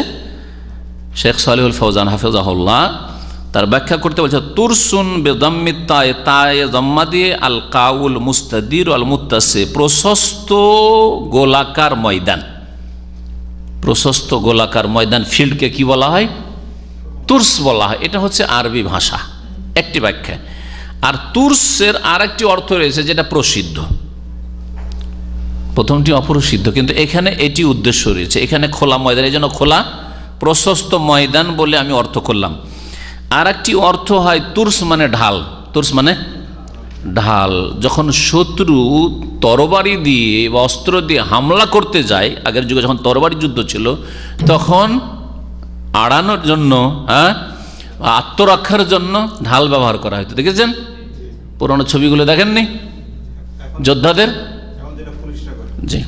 শেখ সালেহুল ফৌজান হাফিজাহুল্লাহ তার ব্যাখ্যা করতে বলছে তুরসুন বেদাম্মিত তায়ে, তায়ে জম্মা দিয়ে আল কাউল মুস্তাদির আল মুত্তাসি, প্রশস্ত গোলাকার ময়দান। প্রশস্ত গোলাকার ময়দান, ফিল্ডকে কি বলা হয়? তুরস বলা হয়। এটা হচ্ছে আরবি ভাষা একটি ব্যাখ্যা। আর তুরসের আর একটি অর্থ রয়েছে যেটা প্রসিদ্ধ, প্রথমটি অপ্রসিদ্ধ, কিন্তু এখানে এটি উদ্দেশ্য রয়েছে। এখানে খোলা ময়দান, এই জন্য খোলা প্রশস্ত ময়দান বলে আমি অর্থ করলাম। আর একটি অর্থ হয় তুরস মানে ঢাল। তুরস মানে ঢাল। যখন শত্রু তরবারি দিয়ে বা অস্ত্র দিয়ে হামলা করতে যায়, আগের যুগে যখন তরবারি যুদ্ধ ছিল তখন আড়ানোর জন্য, হ্যাঁ আত্মরক্ষার জন্য ঢাল ব্যবহার করা হতো। দেখেছেন পুরনো ছবিগুলো, দেখেননি যোদ্ধাদের? জি,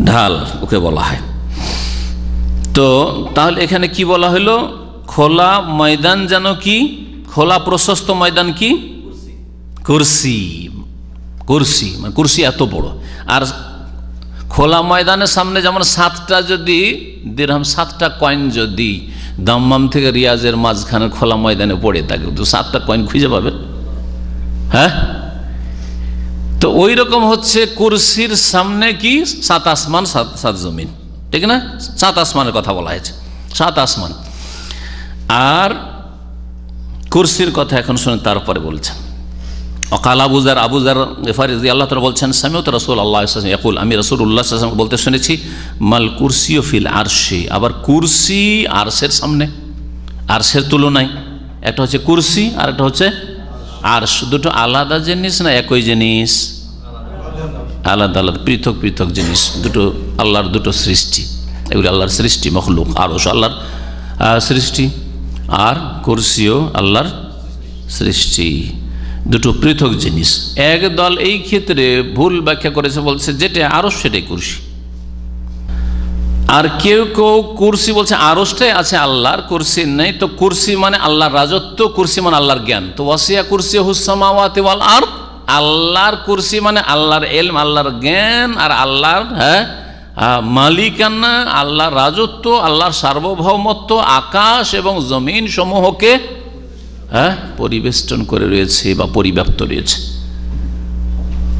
ঢাল ওকে বলা হয়। তো তাহলে এখানে কি বলা হলো? খোলা ময়দান, যেন কি খোলা প্রশস্ত ময়দান কি কুরসি। কুরসি মানে কুরসি এত বড়, আর খোলা ময়দানের সামনে যেমন 7টা যদি দিরহাম 7টা কয়েন যদি দাম্মাম থেকে রিয়াজের মাঝখানে খোলা ময়দানে পড়ে থাকে, তো 7টা কয়েন খুঁজে পাবেন? হ্যাঁ, তো ওই রকম হচ্ছে কুরসির সামনে কি 7 আসমান 7 জমিন, ঠিক না? 7 আসমানের কথা বলা হয়েছে, 7 আসমান। আর কুরসির কথা এখন শুনে তারপরে বলছেন অকাল আবুজার গিফারি রাদিয়াল্লাহু তাআলা বলছেন সামিউতু রাসূলুল্লাহ সাল্লাল্লাহু আলাইহি ওয়াসাল্লাম ইয়াকুল, আমি রাসূলুল্লাহ সাল্লাল্লাহু আলাইহি ওয়াসাল্লাম বলতে শুনেছি মাল কুরসিয়ু ফিল আরশি, আবার কুরসি আরশের সামনে, আরশের তুলনায়। একটা হচ্ছে কুরসি আর একটা হচ্ছে আরশ, দুটো আলাদা জিনিস না একই জিনিস? আলাদা আলাদা, পৃথক পৃথক জিনিস, দুটো আল্লাহর দুটো সৃষ্টি, এগুলি আল্লাহর সৃষ্টি মখলুক। আরশ আল্লাহর সৃষ্টি আর কুরসিও আল্লাহর সৃষ্টি, দুটো পৃথক জিনিস। এক দল এই ক্ষেত্রে ভুল ব্যাখ্যা করেছে, বলছে যেটা আরশ সেটাই কুরসি। আর কেউ কেউ কুরসি বলছে আরশটাই আছে আল্লাহর, কুরসি নেই। তো কুরসি মানে আল্লাহর রাজত্ব, কুরসি মানে আল্লাহর জ্ঞান। তো ওয়াসিয়া কুরসিয়ুহুস সামাওয়াতি ওয়াল আরদ, আল্লাহর কুরসি মানে আল্লাহর ইলম, আল্লাহর জ্ঞান আর আল্লাহর মালিকানা, আল্লাহর রাজত্ব, আল্লাহর সার্বভৌমত্ব আকাশ এবং জমিন সমূহকে পরিবেষ্টন করে রয়েছে বা পরিব্যাপ্ত রয়েছে,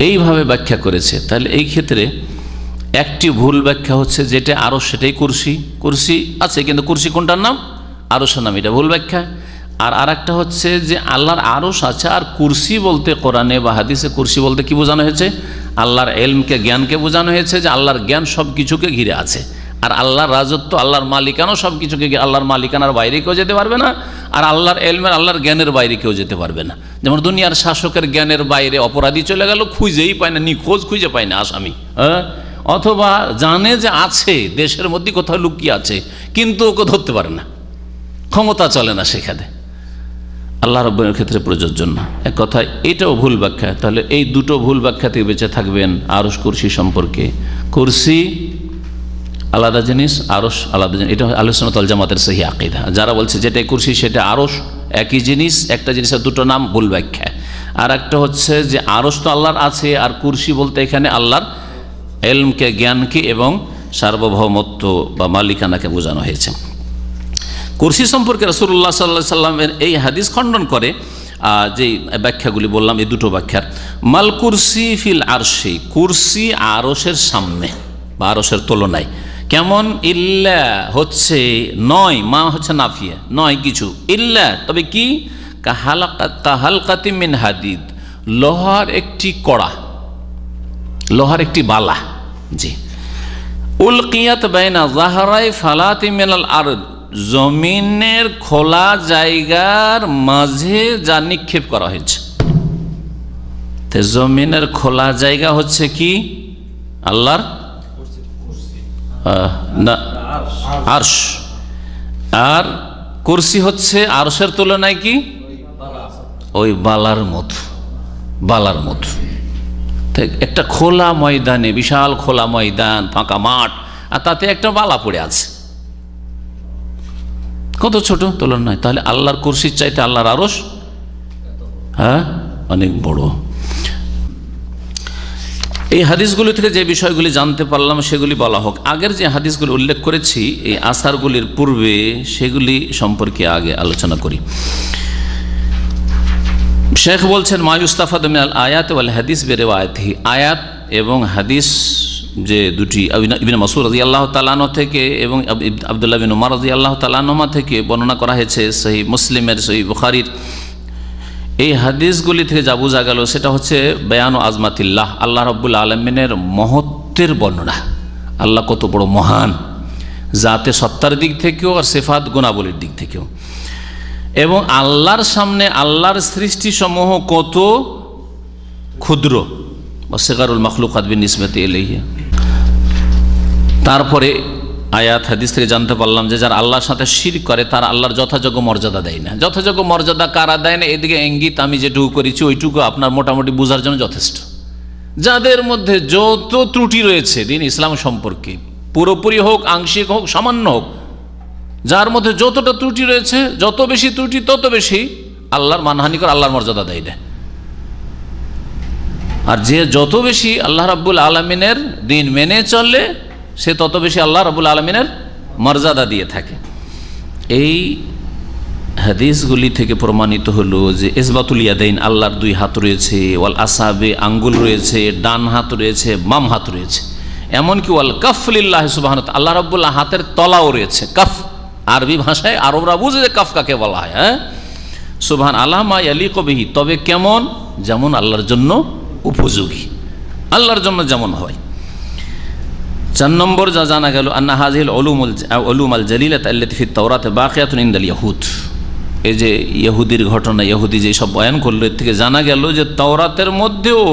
এইভাবে ব্যাখ্যা করেছে। তাহলে এই ক্ষেত্রে একটি ভুল ব্যাখ্যা হচ্ছে যেটা আরশ সেটাই কুরসি, কুরসি আছে কিন্তু কুরসি কোনটার নাম? আরশের নাম, এটা ভুল ব্যাখ্যা। আর আরেকটা হচ্ছে যে আল্লাহর আরশ আছে আর কুরসি বলতে কোরআনে বা হাদিসে কুরসি বলতে কি বোঝানো হয়েছে? আল্লাহর ইলমকে, জ্ঞানকে বোঝানো হয়েছে, যে আল্লাহর জ্ঞান সব কিছুকে ঘিরে আছে। আর আল্লাহর রাজত্ব, আল্লাহর মালিকানাও সব কিছুকে, আল্লাহর মালিকানার বাইরে কেউ যেতে পারবে না, আর আল্লাহর ইলমের, আল্লাহর জ্ঞানের বাইরে কেউ যেতে পারবে না। যেমন দুনিয়ার শাসকের জ্ঞানের বাইরে অপরাধী চলে গেল, খুঁজেই পায় না, নিখোঁজ খুঁজে পায় না আসামি, অথবা জানে যে আছে দেশের মধ্যে কোথাও লুকিয়ে আছে কিন্তু ওকে ধরতে পারে না, ক্ষমতা চলে না সেখানে। আল্লাহ রাব্বুল ক্ষেত্রে প্রযোজ্য না, এক কথায় এটাও ভুল ব্যাখ্যা। তাহলে এই দুটো ভুল ব্যাখ্যা থেকে বেঁচে থাকবেন আরশ কুরসি সম্পর্কে। কুরসি আলাদা জিনিস, আরশ আলাদা জিনিস, এটা আহলে সুন্নাত ওয়াল জামাতের সহি আকীদা। যারা বলছে যেটাই কুরসি সেটা আরশ একই জিনিস, একটা জিনিসের দুটো নাম, ভুল ব্যাখ্যা। আর একটা হচ্ছে যে আরশ তো আল্লাহর আছে, আর কুরসি বলতে এখানে আল্লাহর ইলমকে, জ্ঞানকে এবং সার্বভৌমত্ব বা মালিকানাকে বোঝানো হয়েছে। কুরসি সম্পর্কে রাসূলুল্লাহ সাল্লাল্লাহু আলাইহি ওয়াসাল্লামের এই হাদিস খণ্ডন করে যে ব্যাখ্যাগুলি বললাম, এই দুটো ব্যাখ্যার। মাল কুরসি ফিল আরশি, কুরসি আরশের সামনে বা আরশের তুলনায়। কেমন? ইল্লা হচ্ছে নয়, মা হচ্ছে নাফিয়া, নয় কিছু, ইল্লা তবে কি? কাহালকাতি মিন হাদিদ, লোহার একটি কড়া, লোহার একটি বালা, জি। উলকিয়াত বাইনা যাহরাই ফালাতি মিনাল আরদ, জমিনের খোলা জায়গার মাঝে যা নিক্ষেপ করা হয়েছে। তো জমিনের খোলা জায়গা হচ্ছে কি? আল্লাহর আরশ, আর কুরসি হচ্ছে আরশের তুলনায় কি? ওই বালার মতো, বালার মতো। একটা খোলা ময়দানে, বিশাল খোলা ময়দান, ফাঁকা মাঠ, আর তাতে একটা বালা পড়ে আছে, কত ছোট তুলনায়। তাহলে আল্লাহর কুরসির চাইতে আল্লাহর আরশ অনেক বড়। এই হাদিসগুলি থেকে যে বিষয়গুলি জানতে পারলাম সেগুলি বলা হোক। আগের যে হাদিসগুলি উল্লেখ করেছি এই আসারগুলির পূর্বে, সেগুলি সম্পর্কে আগে আলোচনা করি। শেখ বলছেন মায়ুস্তাফাদ মিনাল আয়াত ওয়াল হাদিস বিরিওয়ায়াতিহি, আয়াত এবং হাদিস যে দুটি ইবনে মাসউদ রাদিয়াল্লাহু তাআলা আনহু থেকে এবং আব্দুল্লাহ বিন উমর রাদিয়াল্লাহু তাআলা আনহুমা থেকে বর্ণনা করা হয়েছে সহিহ মুসলিমের, সহিহ বুখারীর। এই হাদিসগুলি থেকে যা বোঝা গেল সেটা হচ্ছে বায়ানু আজমাতিল্লাহ, আল্লাহ রাব্বুল আলামিনের মহত্বের বর্ণনা। আল্লাহ কত বড় মহান, জাতে সত্তার দিক থেকেও আর সিফাত গুণাবলীর দিক থেকেও। এবং আল্লাহর সামনে আল্লাহর সৃষ্টিসমূহ কত ক্ষুদ্র, ওয়াসিগারুল মাখলুকাত বিনিসবাতি ইলাইহি। তারপরে আয়াত হাদিস থেকে জানতে পারলাম যে যারা আল্লাহর সাথে শিরক করে তারা আল্লাহর যথাযোগ্য মর্যাদা দেয় না। যথাযোগ্য মর্যাদা কারা দেয় না, এদিকে ইঙ্গিত আমি যেটুকু করেছি ওইটুকু আপনার মোটামুটি বোঝার জন্য যথেষ্ট। যাদের মধ্যে যত ত্রুটি রয়েছে দিন ইসলাম সম্পর্কে, পুরোপুরি হোক, আংশিক হোক, সামান্য হোক, যার মধ্যে যতটা ত্রুটি রয়েছে, যত বেশি ত্রুটি তত বেশি আল্লাহর মানহানি করে, আল্লাহর মর্যাদা দেয় না। আর যে যত বেশি আল্লাহ রাব্বুল আলামিনের দিন মেনে চলে সে তত বেশি আল্লাহ রাব্বুল আলামিনের মর্যাদা দিয়ে থাকে। এই হাদিসগুলি থেকে প্রমাণিত হলো যে ইসবাতুল ইয়াদাইন, আল্লাহর দুই হাত রয়েছে, ওয়াল আসাবে আঙ্গুল রয়েছে, ডান হাত রয়েছে, বাম হাত রয়েছে, এমনকি ওয়াল কাফ লিল্লাহি সুবহানাহু ওয়া তাআলা, আল্লাহ রাব্বুল হাতের তলাও রয়েছে। কাফ আরবি ভাষায় আরবরা বুঝে যে কাফ কাকে বলা হয়। সুবহান আল্লাহ মা ইয়ালিকু বিহি, তবে কেমন, যেমন আল্লাহর জন্য উপযোগী, আল্লাহর জন্য যেমন হয়। 4 নম্বর যা জানা গেল, আন্না হাযিহিল উলুম আল জালিলাত আল্লাতী ফিত তাওরাত বাকিয়াতুন ইনদাল ইয়াহুদ। এই যে ইহুদির ঘটনা, ইহুদি যে সব বয়ান করলো, এর থেকে জানা গেল যে তাওরাতের মধ্যেও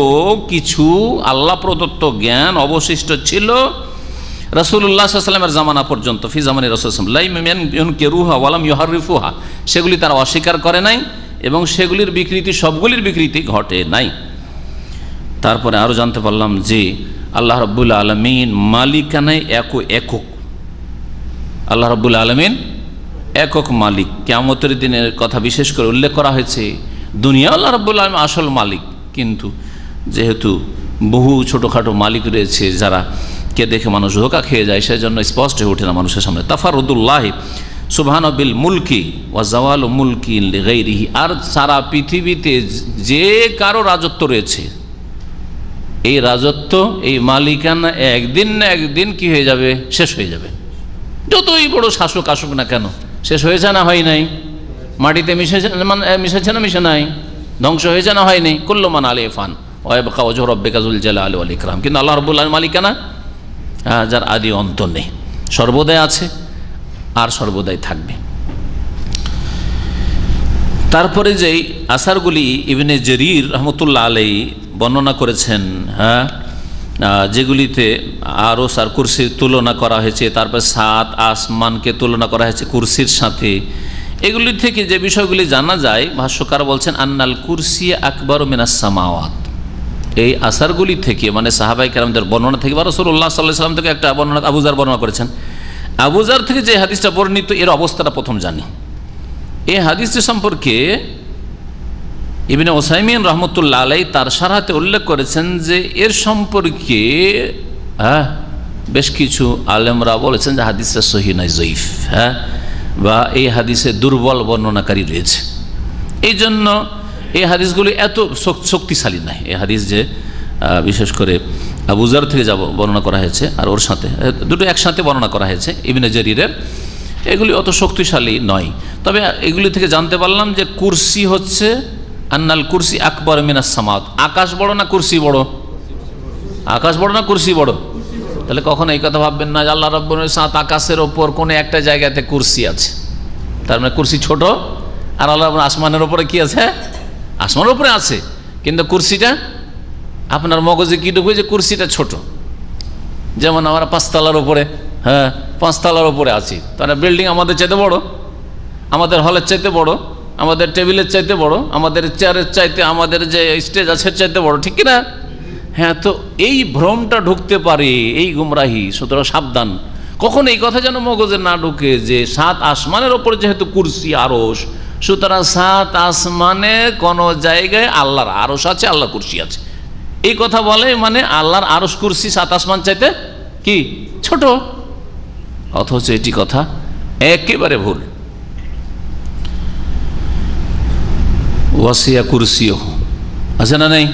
কিছু আল্লাহ প্রদত্ত জ্ঞান অবশিষ্ট ছিল রাসূলুল্লাহ সাল্লাল্লাহু আলাইহি ওয়াসাল্লামের জামানা পর্যন্ত, ফি জামানি রাসূল সাল্লাল্লাহু আলাইহি ওয়াসাল্লাম, লা ইউনকিরুহা ওয়া লাম ইউহাররিফুহা, সেগুলি তারা অস্বীকার করে নাই এবং সেগুলির বিকৃতি, সবগুলির বিকৃতি ঘটে নাই। তারপরে আরও জানতে পারলাম যে আল্লাহ রাব্বুল আলামিন মালিকানায় একক, আল্লাহ রাব্বুল আলামিন একক মালিক। কিয়ামতের দিনের কথা বিশেষ করে উল্লেখ করা হয়েছে। দুনিয়া আল্লাহ রাব্বুল আলামিন আসল মালিক, কিন্তু যেহেতু বহু ছোটোখাটো মালিক রয়েছে যারা কে দেখে মানুষ ধোঁকা খেয়ে যায়, সেজন্য স্পষ্ট হয়ে ওঠে না মানুষের সামনে। তাফারুদুল্লাহি সুবহানাহু বিল মুলকি ওয়া জাওয়ালু মুলকি লিগাইরিহি, আর সারা পৃথিবীতে যে কারো রাজত্ব রয়েছে, এই রাজত্ব, এই মালিকানা একদিন না একদিন কি হয়ে যাবে, শেষ হয়ে যাবে। যতই বড় শাসক আসুক না কেন, শেষ হয়েছে না হয় নাই, মাটিতে মিশেছে না মিশে নাই, ধ্বংস হয়েছে না হয়নি। কুল্লু মান আলাইহা ফান ওয়া ইয়াবকা ওয়াজহু রাব্বিকা যুল জালালি ওয়াল ইকরাম। কিন্তু আল্লাহ রাব্বুল আলামিন মালিকানা যার আদি অন্ত নেই, সর্বদাই আছে আর সর্বদাই থাকবে। তারপরে যেই আসারগুলি ইবনে জরির রহমতুল্লাহ আলাইহি বর্ণনা করেছেন, যেগুলিতে আরশ আর কুরসির তুলনা করা হয়েছে, তারপর 7 আসমানকে তুলনা করা হয়েছে কুরসির সাথে, এগুলি থেকে যে বিষয়গুলি জানা যায়, ভাষ্যকার বলছেন আন্নাল কুরসি আকবারু মিনাস সামাওয়াত। এই আসারগুলি থেকে, মানে সাহাবায়ে কেরামদের বর্ণনা থেকে বা রাসূলুল্লাহ সাল্লাল্লাহু আলাইহি ওয়াসাল্লাম থেকে একটা বর্ণনা আবু যার বর্ণনা করেছেন। আবু যার থেকে যে হাদিসটা বর্ণিত, এর অবস্থাটা প্রথম জানি। এই হাদিসটি সম্পর্কে ইবনে উসাইমিন রহমতুল্লাহ আলাইহি তার শারহাতে উল্লেখ করেছেন যে এর সম্পর্কে বেশ কিছু আলেমরা বলেছেন যে হাদিসটা সহিহ নয়, জয়ীফ, বা এই হাদিসে দুর্বল বর্ণনাকারী রয়েছে। এই জন্য এই হাদিসগুলি এত শক্তিশালী নয়। এই হাদিস যে বিশেষ করে আবু যার থেকে যা বর্ণনা করা হয়েছে আর ওর সাথে দুটো একসাথে বর্ণনা করা হয়েছে ইবনে জরিরের, এগুলি অত শক্তিশালী নয়। তবে এগুলি থেকে জানতে পারলাম যে কুরসি হচ্ছে আন্নাল কুরসি আকবার মিনাস সামাওয়াত। আকাশ বড় না কুরসি বড়? আকাশ বড় না কুরসি বড়? তাহলে কখনো এই কথা ভাববেন না যে আল্লাহ রাব্বুল আলামিনের 7 আকাশের ওপর কোনো একটা জায়গাতে কুরসি আছে, তার মানে কুরসি ছোট, আর আল্লাহ আসমানের ওপরে কি আছে? আসমানের উপরে আছে, কিন্তু কুরসিটা আপনার মগজে কি ঢুকবে যে কুরসিটা ছোট। যেমন আমরা 5 তলার উপরে, 5 তলার উপরে আছি, তাহলে বিল্ডিং আমাদের চাইতে বড়, আমাদের হলের চাইতে বড়, আমাদের টেবিলের চাইতে বড়, আমাদের চেয়ারের চাইতে, আমাদের যে স্টেজ আছে চাইতে বড়, ঠিক কিনা? তো এই ভ্রমটা ঢুকতে পারে, এই গুমরাহি। সুতরাং সাবধান, কখন এই কথা যেন মগজে না ঢুকে যে 7 আসমানের ওপর যেহেতু কুরসি আরশ, সুতরাং 7 আসমানে কোনো জায়গায় আল্লাহর আরশ আছে, আল্লাহ কুরসি আছে, এই কথা বলে মানে আল্লাহর আরশ কুরসি 7 আসমান চাইতে কি ছোট। অথচ এটি কথা একেবারে ভুল। ওয়াসিয়া কুরসিও আছে না নেই?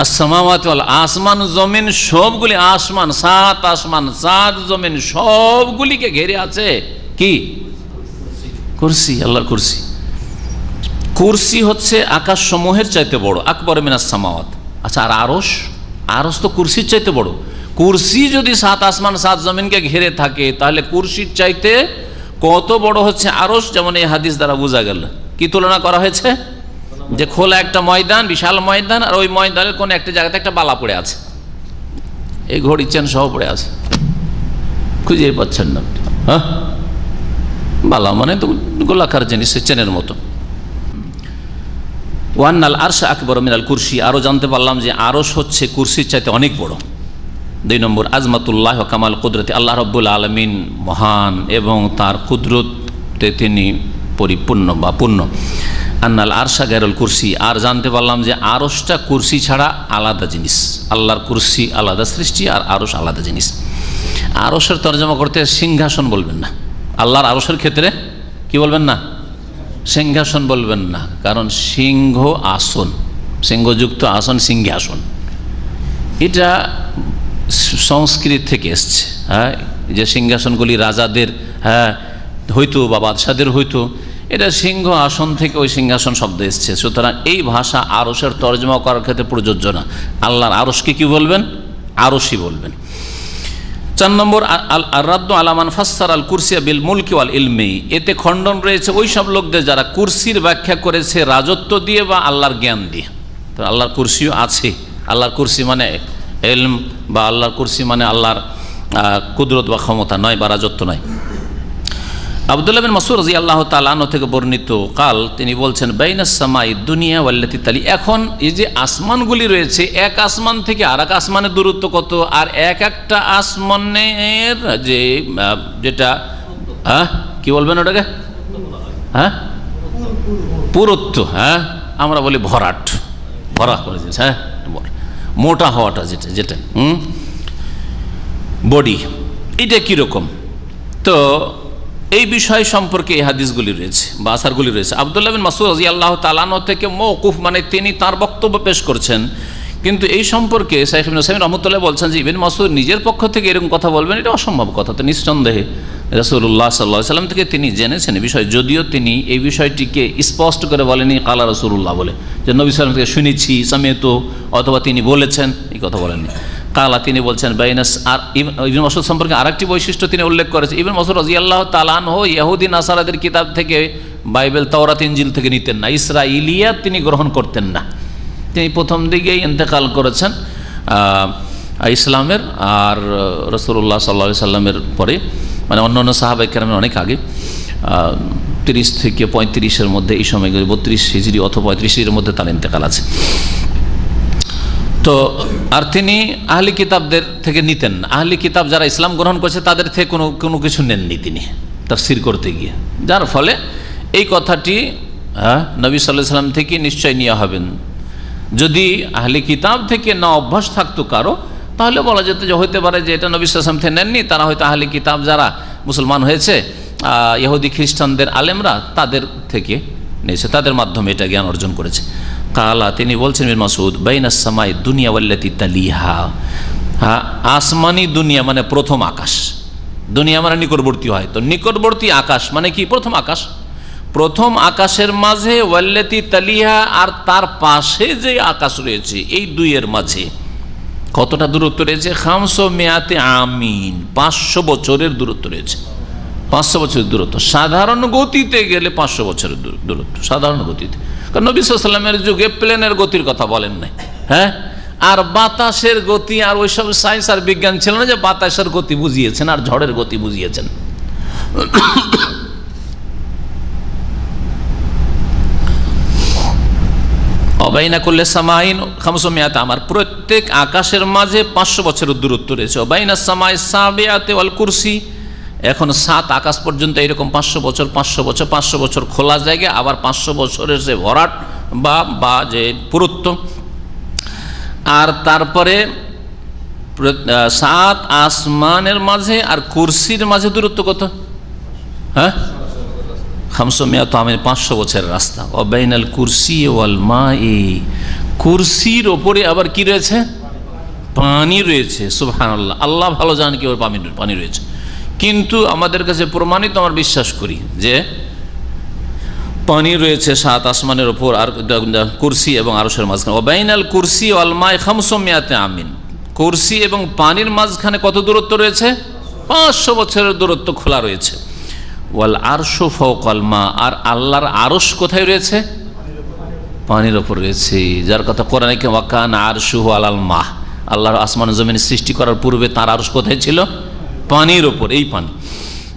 আসসামাওয়াতু ওয়াল, আসমান জমিন সবগুলি, আসমান 7 আসমান 7 জমিন সবগুলিকে ঘিরে আছে কি? কুরসি, আল্লাহর কুরসি। কুরসি হচ্ছে আকাশ সমূহের চাইতে বড়, আকবার মিনাস সামাওয়াত। আচ্ছা, আর আরশ? আরশ তো কুরসির চাইতে বড়। কুরসি যদি 7 আসমান 7 জমিনকে ঘিরে থাকে, তাহলে কুরসির চাইতে কত বড় হচ্ছে আরশ? যেমন এই হাদিস দ্বারা বোঝা গেল। কি তুলনা করা হয়েছে? যে খোলা একটা ময়দান, বিশাল ময়দান, আর ওই ময়দানের কোনো একটা জায়গাতে একটা বালা পড়ে আছে, এই ঘড়ি চেন সহ পড়ে আছে, খুঁজে পাচ্ছেন না। বালা মানে তো গোলাকার জিনিস, চেনের মতো। ওয়ান্নাল আরশ আকবার মিনাল কুরসি, আরও জানতে পারলাম যে আরশ হচ্ছে কুরসির চাইতে অনেক বড়। 2 নম্বর আজমাতুল্লাহ ওয়া কামাল কুদরতি, আল্লাহ রাব্বুল আলামিন মহান এবং তার কুদরতে তিনি পরিপূর্ণ বা পূর্ণ। আন্নাল আরশা গায়রুল কুরসি, আর জানতে পারলাম যে আরশটা কুরসি ছাড়া আলাদা জিনিস। আল্লাহর কুরসি আলাদা সৃষ্টি আর আরশ আলাদা জিনিস। আরশের তর্জমা করতে সিংহাসন বলবেন না, আল্লাহর আরশের ক্ষেত্রে কি বলবেন না? সিংহাসন বলবেন না, কারণ সিংহ আসন, সিংহযুক্ত আসন সিংহাসন, এটা সংস্কৃত থেকে এসছে। হ্যাঁ, যে সিংহাসনগুলি রাজাদের হইতো বা বাদশাদের হইতো, এটা সিংহ আসন থেকে ওই সিংহাসন শব্দ এসছে। সুতরাং এই ভাষা আরশের তর্জমা করার ক্ষেত্রে প্রযোজ্য না। আল্লাহর আরশকে কি বলবেন? আরশই বলবেন। 4 নম্বর, আর-রাদ্দু আলা মান ফাসসারা আল কুরসিয়া বিল মুলকি ওয়াল ইলমি, এতে খণ্ডন রয়েছে ওই সব লোকদের যারা কুরসির ব্যাখ্যা করেছে রাজত্ব দিয়ে বা আল্লাহর জ্ঞান দিয়ে। তো আল্লাহর কুরসিও আছে, আল্লাহর কুরসি মানে ইলম বা আল্লাহর কুরসি মানে আল্লাহর কুদরত বা ক্ষমতা নয় বা রাজত্ব নয়। আব্দুল্লাহ বিন মাসউদ রাদিয়াল্লাহু তাআলা আনহু থেকে বর্ণিত, কাল তিনি বলছেন, বাইনাস সামাই দুনিয়া ওয়াল্লাতি তালি, এখন এই যে আসমানগুলি রয়েছে, এক আসমান থেকে আর এক আসমানের দূরত্ব কত, আর এক একটা আসমানের যে যেটা কি বলবেন ওটাকে, পুরুত্ব, আমরা বলি ভরাট, ভরা করে দিয়েছে, মোটা হওয়াটা যেটা যেটা বডি, এটা কীরকম। তো এই বিষয় সম্পর্কে এই হাদিসগুলি রয়েছে বা আসারগুলি রয়েছে। আব্দুল্লাহ বিন মাসউদ রাদিয়াল্লাহু তাআলা আনহু থেকে মওকুফ, মানে তিনি তার বক্তব্য পেশ করছেন, কিন্তু এই সম্পর্কে শাইখ ইবনে উসাইমিন রাহমাতুল্লাহ বলছেন যে ইবনে মাসউদ নিজের পক্ষ থেকে এরকম কথা বলবেন, এটা অসম্ভব কথা। তো নিঃসন্দেহে রাসূলুল্লাহ সাল্লাল্লাহু আলাইহি ওয়াসাল্লাম থেকে তিনি জেনেছেন এই বিষয়, যদিও তিনি এই বিষয়টিকে স্পষ্ট করে বলেনি কালা রাসূলুল্লাহ বলে, যে নবী সাল্লাল্লাহু আলাইহি ওয়াসাল্লাম থেকে শুনেছি সামিয়তু, অথবা তিনি বলেছেন, এই কথা বলেননি। কালা তিনি বলছেন বাইনাস। আর ইবনে মাসউদ সম্পর্কে আরেকটি বৈশিষ্ট্য তিনি উল্লেখ করেছেন, ইবনে মাসউদ রাদিয়াল্লাহু তাআলা আনহু ইহুদি নাসারাদের কিতাব থেকে, বাইবেল তাওরাত ইনজিল থেকে নিতেন না, ইসরাইলিয়াত তিনি গ্রহণ করতেন না। তিনি প্রথম দিকেই ইন্তেকাল করেছেন ইসলামের, আর রাসূলুল্লাহ সাল্লাল্লাহু আলাইহি সাল্লামের পরে, মানে অন্যান্য সাহাবায়ে কেরামের অনেক আগে, 30 থেকে 35-এর মধ্যে, এই সময়গুলি 32 হিজরি অথবা 35 হিজরির মধ্যে তার ইন্তেকাল আছে। তো আর তিনি আহলি কিতাবদের থেকে নিতেন না, আহলি কিতাব যারা ইসলাম গ্রহণ করেছে তাদের থেকে কোনো কিছু নেননি তিনি তাফসীর করতে গিয়ে, যার ফলে এই কথাটি নবী সাল্লাল্লাহু আলাইহি সাল্লাম থেকে নিশ্চয় নেওয়া হবেন। যদি আহলি কিতাব থেকে না অভ্যাস থাকতো কারো, তাহলে বলা যেত যে হতে পারে যে এটা নবী সাল্লাল্লাহু আলাইহি সাল্লাম থেকে নেননি, তারা হয়তো আহলি কিতাব যারা মুসলমান হয়েছে, ইহুদি খ্রিস্টানদের আলেমরা, তাদের থেকে নিয়েছে, তাদের মাধ্যমে এটা জ্ঞান অর্জন করেছে। কালা তিনি বলছেন ইবনে মাসউদ বাইনাস সামাই দুনিয়া ওয়াল্লাতি তালিহা, আসমানি দুনিয়া মানে প্রথম আকাশ, দুনিয়া মানে নিকটবর্তী হয়, তো নিকটবর্তী আকাশ মানে কি? প্রথম আকাশ। প্রথম আকাশের মাঝে ওয়াল্লাতি তালিহা, আর তার পাশে যে আকাশ রয়েছে, এই দুইয়ের মাঝে কতটা দূরত্ব রয়েছে? 500 আমিন, 500 বছরের দূরত্ব রয়েছে। 500 বছরের দূরত্ব, সাধারণ গতিতে গেলে 500 বছরের দূরত্ব, সাধারণ গতিতে। কারণ নবী সাল্লাল্লাহু আলাইহি ওয়াসাল্লামের যুগে প্লেনের গতির কথা বলেন নাই, আর বাতাসের গতি আর ওইসব সায়েন্স আর বিজ্ঞান ছিল না যে বাতাসের গতি বুঝিয়েছেন আর ঝড়ের গতি বুঝিয়েছেন। অবাইনা কুল্লি সামাইন 500 আমার, প্রত্যেক আকাশের মাঝে 500 বছরের দূরত্ব রয়েছে। অবাইনা সামাই সাবিআতি ওয়াল কুরসি, এখন 7 আকাশ পর্যন্ত এরকম 500 বছর 500 বছর 500 বছর খোলা জায়গা, আবার 500 বছরের যে ভরাট বা যে পুরুত্ব। আর তারপরে 7 আসমানের মাঝে আর কুরসির মাঝে দূরত্ব কত? 500 আমিন, 500 বছরের রাস্তা। অবাইনাল কুরসি ওয়াল মাই, কুরসির ওপরে আবার কি রয়েছে? পানি রয়েছে। সুবহানাল্লাহ, আল্লাহ ভালো জানেন কি ওর পানি রয়েছে, কিন্তু আমাদের কাছে প্রমাণিত, আমরা বিশ্বাস করি যে পানি রয়েছে 7 আসমানের ওপর আর কুরসি এবং আরশের মাঝখানে। ওয়াবাইনাল কুরসি ওয়াল মাই 500 আমিন, কুরসি এবং পানির মাঝখানে কত দূরত্ব রয়েছে? 500 বছরের দূরত্ব খোলা রয়েছে। ওয়াল আরশু ফাওকাল মা, আর আল্লাহর আরশ কোথায় রয়েছে? পানির ওপর রয়েছে, যার কথা কোরআনে কি ওয়াকানা আরশুহু আলাল মা, আল্লাহর আসমান জমিন সৃষ্টি করার পূর্বে তার আরশ কোথায় ছিল? পানির ওপর, এই পানি।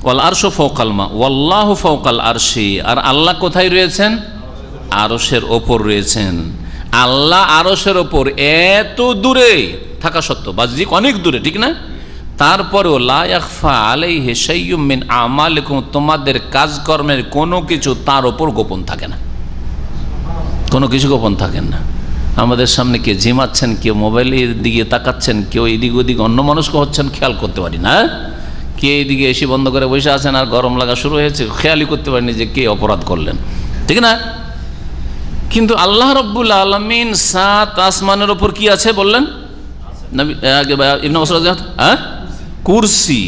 ওয়াল আরশু ফাওকাল মা ওয়াল্লাহু ফাওকাল আরশি, আর আল্লাহ কোথায় রয়েছেন? আরশের ওপর রয়েছেন। আল্লাহ আরশের ওপর এত দূরে থাকা সত্ত্বেও, বাহ্যিক অনেক দূরে, ঠিক না? তারপরেও লা ইয়াখফা আলাইহি শাইয়্যুম মিন আমালিকুম, তোমাদের কাজকর্মের কোনো কিছু তার ওপর গোপন থাকে না। কোনো কিছু গোপন থাকেন না। আমাদের সামনে কে ঝিমাচ্ছেন, কেউ মোবাইলের দিকে তাকাচ্ছেন, কেউ এদিক ওদিক অন্য মানুষকে হচ্ছেন, খেয়াল করতে পারি না। কে এদিকে এসি বন্ধ করে বসে আছেন আর গরম লাগা শুরু হয়েছে, খেয়ালই করতে পারিনি যে কে অপরাধ করলেন, ঠিক না? কিন্তু আল্লাহ রব্বুল আলামিন 7 আসমানের ওপর কি আছে বললেন নবী ইবনে মাসউদ, কুরসি।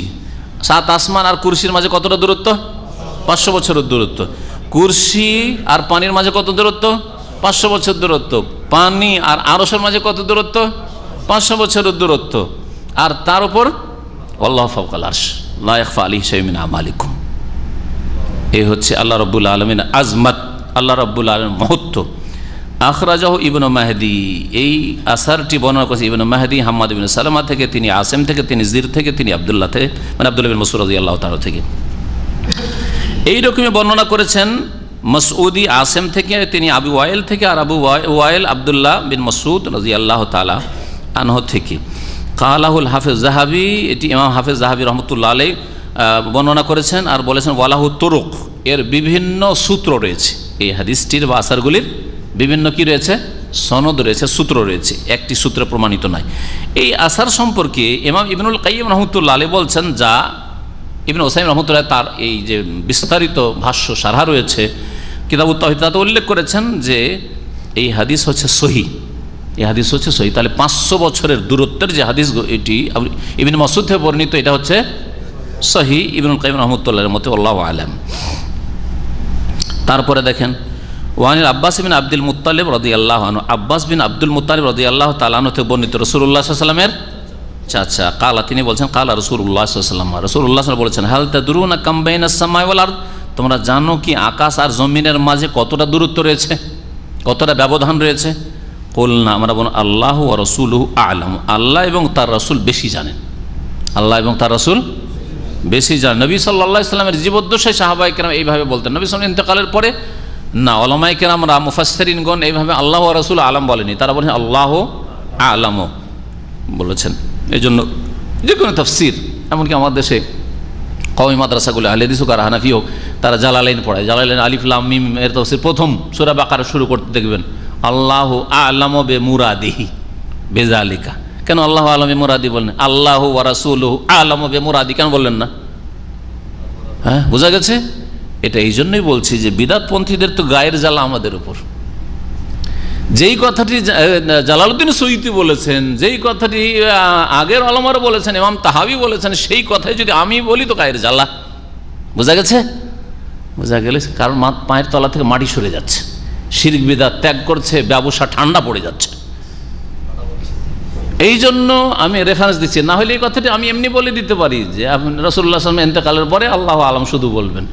7 আসমান আর কুরসির মাঝে কতটা দূরত্ব? 500 বছরের দূরত্ব। কুরসি আর পানির মাঝে কত দূরত্ব? 500 বছর দূরত্ব। পানি আর আরশের মাঝে কত দূরত্ব? 500 বছরের দূরত্ব। আর তার উপর আল্লাহু ফাওকাল আরশ লা ইয়াখফা আলাইহি শাইউন মিন আমালিকুম। এই হচ্ছে আল্লাহ রাব্বুল আলামিন আজমত, আল্লাহ রাব্বুল আলামিন মহত্ব। আখরাজাহু ইবনু মাহদি, এই আসারটি বর্ণনা করেছে ইবনু মাহদি হাম্মাদ ইবনে সালামা থেকে, তিনি আসিম থেকে, তিনি জির থেকে, তিনি আব্দুল্লাহ থেকে, মানে আব্দুল্লাহ বিন মাসউদ রাদিয়াল্লাহু তাআলা থেকে। এই রকমই বর্ণনা করেছেন মাসউদি আসিম থেকে, তিনি আবু ওয়াইল থেকে, আর আবু ওয়াইল আব্দুল্লাহ বিন মাসউদ রাদিয়াল্লাহু তাআলা আনহু থেকে। কালাহুল হাফেজ যাহাবি, এটি ইমাম হাফেজ যাহাবি রহমতুল্লাহ আলাইহি বর্ণনা করেছেন আর বলেছেন ওয়ালাহু তুরুক, এর বিভিন্ন সূত্র রয়েছে। এই হাদিসটির বা আসারগুলির বিভিন্ন কি রয়েছে? সনদ রয়েছে, সূত্র রয়েছে, একটি সূত্রে প্রমাণিত নয়। এই আসার সম্পর্কে ইমাম ইবনুল কাইয়িম রহমতুল্লাহ আলাইহি বলছেন, যা ইবনে উসাইমিন রহমতুল্লাহ তার এই যে বিস্তারিত ভাষ্য সারহা রয়েছে কিতাবুত তাওহীদ, তাতে উল্লেখ করেছেন যে এই হাদিস হচ্ছে সহিহ, এই হাদিস হচ্ছে সহিহ। তাহলে 500 বছরের দূরত্বের যে হাদিস, এটি ইবনে মাসউদ থেকে বর্ণিত, এটা হচ্ছে সহিহ ইবনুল কাইয়িম রহমতুল্লাহর মতে, আল্লাহু আলাম। তারপরে দেখেন ওয়ানিল আব্বাস বিন আব্দুল মুত্তালিব রাদিয়াল্লাহু আনহু, আব্বাস বিন আব্দুল মুত্তালিব রাদিয়াল্লাহু তাআলা আনহু থেকে বর্ণিত, রাসূলুল্লাহ সাল্লাল্লাহু আলাইহি ওয়াসাল্লামের চাচা। কালা, তিনি বলছেন কালা রাসূলুল্লাহ সাল্লাল্লাহু আলাইহি ওয়াসাল্লাম, রাসূলুল্লাহ সাল্লাল্লাহু আলাইহি ওয়াসাল্লাম বলেছেন হাল তাদরুনা কাম বাইনাস সামাই ওয়াল আরদ, তোমরা জানো কি আকাশ আর জমিনের মাঝে কতটা দূরত্ব রয়েছে, কতটা ব্যবধান রয়েছে? কুলনা, আমরা বললাম আল্লাহু ওয়া রাসূলুহু আ'লাম, আল্লাহ এবং তার রাসূল বেশি জানেন, আল্লাহ এবং তার রাসূল বেশি জানেন। নবী সাল্লাল্লাহু আলাইহি ওয়াসাল্লামের জীবদ্দশায় সাহাবায়ে কেরাম এইভাবে বলতেন। নবী সাল্লাল্লাহু আলাইহি ওয়াসাল্লাম ইন্তেকালের পরে না, ওলামায়ে কেরামরা মুফাসসিরিনগণ এইভাবে আল্লাহ ওয়া রাসূল আ'লাম বলেনি, তারা বলেন আল্লাহু আ'লাম বলেছেন। এই জন্য যে কোনো তাফসীর, এমনকি আমাদের দেশে কওমি মাদ্রাসাগুলো আহলে হাদিস হোক আর হানাফি হোক, তারা জালালাইন পড়ায়। জালালাইন আলিফ লাম মিম এর তাফসীর প্রথম সূরা বাকারা শুরু করতে দেখবেন আল্লাহু আ'লামু বিমুরাদিহি বিযালিকা। কেন আল্লাহু আ'লামু বিমুরাদি বললেন? আল্লাহু ওয়া রাসূলুহু আ'লামু বিমুরাদি কেন বললেন না? হ্যাঁ, বোঝা গেছে? এটা এই জন্যই বলছি যে বিদআতপন্থীদের তো গায়ের জ্বালা আমাদের উপর। যেই কথাটি জালালউদ্দিন সৈয়দী বলেছেন, যেই কথাটি আগের ওলামারা বলেছেন, ইমাম তাহাবি বলেছেন, সেই কথাই যদি আমি বলি তো গায়ের জ্বালা। বোঝা গেছে? বোঝা গেলে কারণ পায়ের তলা থেকে মাটি সরে যাচ্ছে, শিরক বিদআত ত্যাগ করছে, ব্যবসা ঠান্ডা পড়ে যাচ্ছে। এই জন্য আমি রেফারেন্স দিচ্ছি, না হলে এই কথাটি আমি এমনি বলে দিতে পারি যে আপনি রাসূলুল্লাহ সাল্লাল্লাহু আলাইহি ওয়াসাল্লাম ইন্তেকালের পরে আল্লাহু আ'লাম শুধু বলবেন।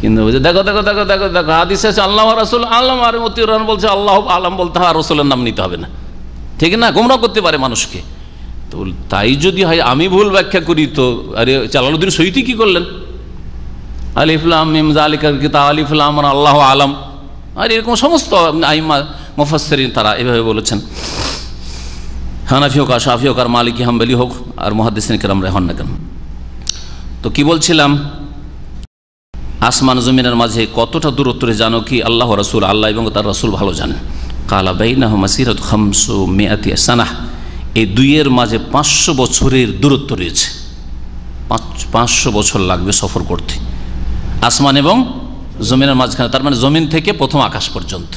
কিন্তু দেখো দেখো দেখো দেখো দেখো হাদিসে আছে আল্লাহ রাসূল আ'লাম, আর মতিউর রহমান বলছে আল্লাহু আ'লাম বলতে হয়, আর রাসূলের নাম নিতে হবে না, ঠিক না? গোমরাহ করতে পারে মানুষকে। তো তাই যদি হয় আমি ভুল ব্যাখ্যা করি, তো আরে জালালউদ্দিন সৈয়দী কি করলেন? আলিফ লাম মিম যালিকাল কিতাব, আলিফ লাম আর আল্লাহু আ'লাম, আর এরকম সমস্ত আইম্মা মুফাসসিরিন তারা এভাবে বলেছেন। হানাফি হোক আর শাফি হোক আর মালিকি হাম্বলি হোক আর মুহাদ্দিসিন কেরামরা হন না কেন। তো কি বলছিলাম, আসমান জমিনের মাঝে কতটা দূরত্ব জানো কি? আল্লাহ রাসূল, আল্লাহ এবং তার রাসূল ভালো জানেন। কালা বাইনাহুমা মাসিরাতু 500 সানাহ, এই দুইয়ের মাঝে 500 বছরের দূরত্ব রয়েছে। 500 বছর লাগবে সফর করতে আসমান এবং জমিনের মাঝখানে, তার মানে জমিন থেকে প্রথম আকাশ পর্যন্ত।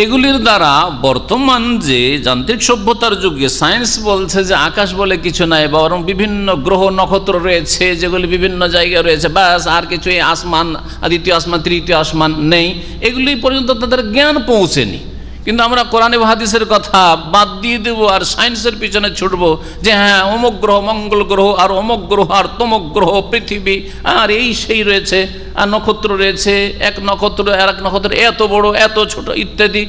এগুলির দ্বারা বর্তমান যে যান্ত্রিক সভ্যতার যুগে সায়েন্স বলছে যে আকাশ বলে কিছু নাই, বরং বিভিন্ন গ্রহ নক্ষত্র রয়েছে যেগুলি বিভিন্ন জায়গায় রয়েছে, ব্যাস আর কিছু এই আসমান, দ্বিতীয় আসমান, তৃতীয় আসমান নেই, এগুলি পর্যন্ত তাদের জ্ঞান পৌঁছেনি। কিন্তু আমরা কোরআন এবং হাদিসের কথা বাদ দিয়ে দেবো আর সায়েন্সের পিছনে ছুটবো যে হ্যাঁ অমুক গ্রহ মঙ্গল গ্রহ, আর অমুক গ্রহ আর তমুক গ্রহ পৃথিবী, আর এই সেই রয়েছে, আর নক্ষত্র রয়েছে, এক নক্ষত্র আর এক নক্ষত্র এত বড় এত ছোট ইত্যাদি।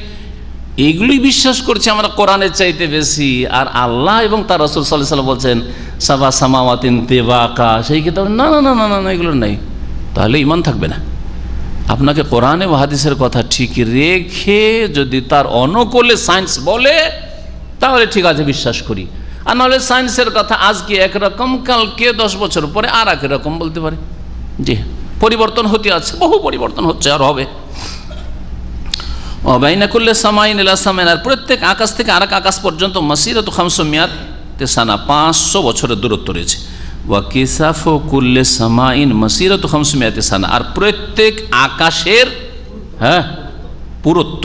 এইগুলি বিশ্বাস করছি আমরা কোরআনের চাইতে বেশি। আর আল্লাহ এবং তার রাসূল সাল্লাল্লাহু আলাইহি ওয়াসাল্লাম বলছেন সাবা সামাওয়াতিন তিবাকা, সেই কিতাব না না না না না, এগুলো নাই। তাহলে ঈমান থাকবে না। আপনাকে কোরআন ও হাদিসের কথা ঠিক রেখে যদি তার অনুকূলে সায়েন্স বলে তাহলে ঠিক আছে, বিশ্বাস করি। আর নাহলে সায়েন্সের কথা আজকে একরকম, কালকে 10 বছর পরে আর এক রকম বলতে পারে। জি, পরিবর্তন হতে আছে, বহু পরিবর্তন হচ্ছে আর হবে। ওয়া বাইনা কুল্লি সামাইন ইলা সামাইন, আর প্রত্যেক আকাশ থেকে আরেক আকাশ পর্যন্ত মাসিরাতু 500 সানা, 500 বছরের দূরত্ব রয়েছে। ওয়া কিসাফু কুল্লি সামাইন মাসিরাতু 500 সানা, আর প্রত্যেক আকাশের পুরুত্ব,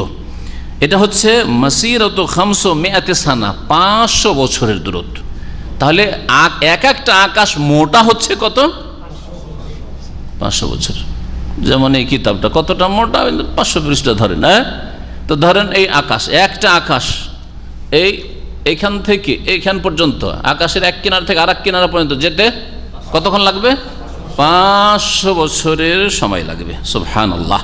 এটা হচ্ছে মাসিরাতু 500 সানা, 500 বছরের দূরত্ব। তাহলে এক একটা আকাশ মোটা হচ্ছে কত? 500 বছর। যেমন এই কিতাবটা কতটা মোটা, 500 পৃষ্ঠা ধরেন। তো ধরেন এই আকাশ, একটা আকাশ এইখান থেকে এইখান পর্যন্ত, আকাশের এক কিনারা থেকে আর এক কিনারা পর্যন্ত যেতে কতক্ষণ লাগবে? 500 বছরের সময় লাগবে। সুবহানাল্লাহ।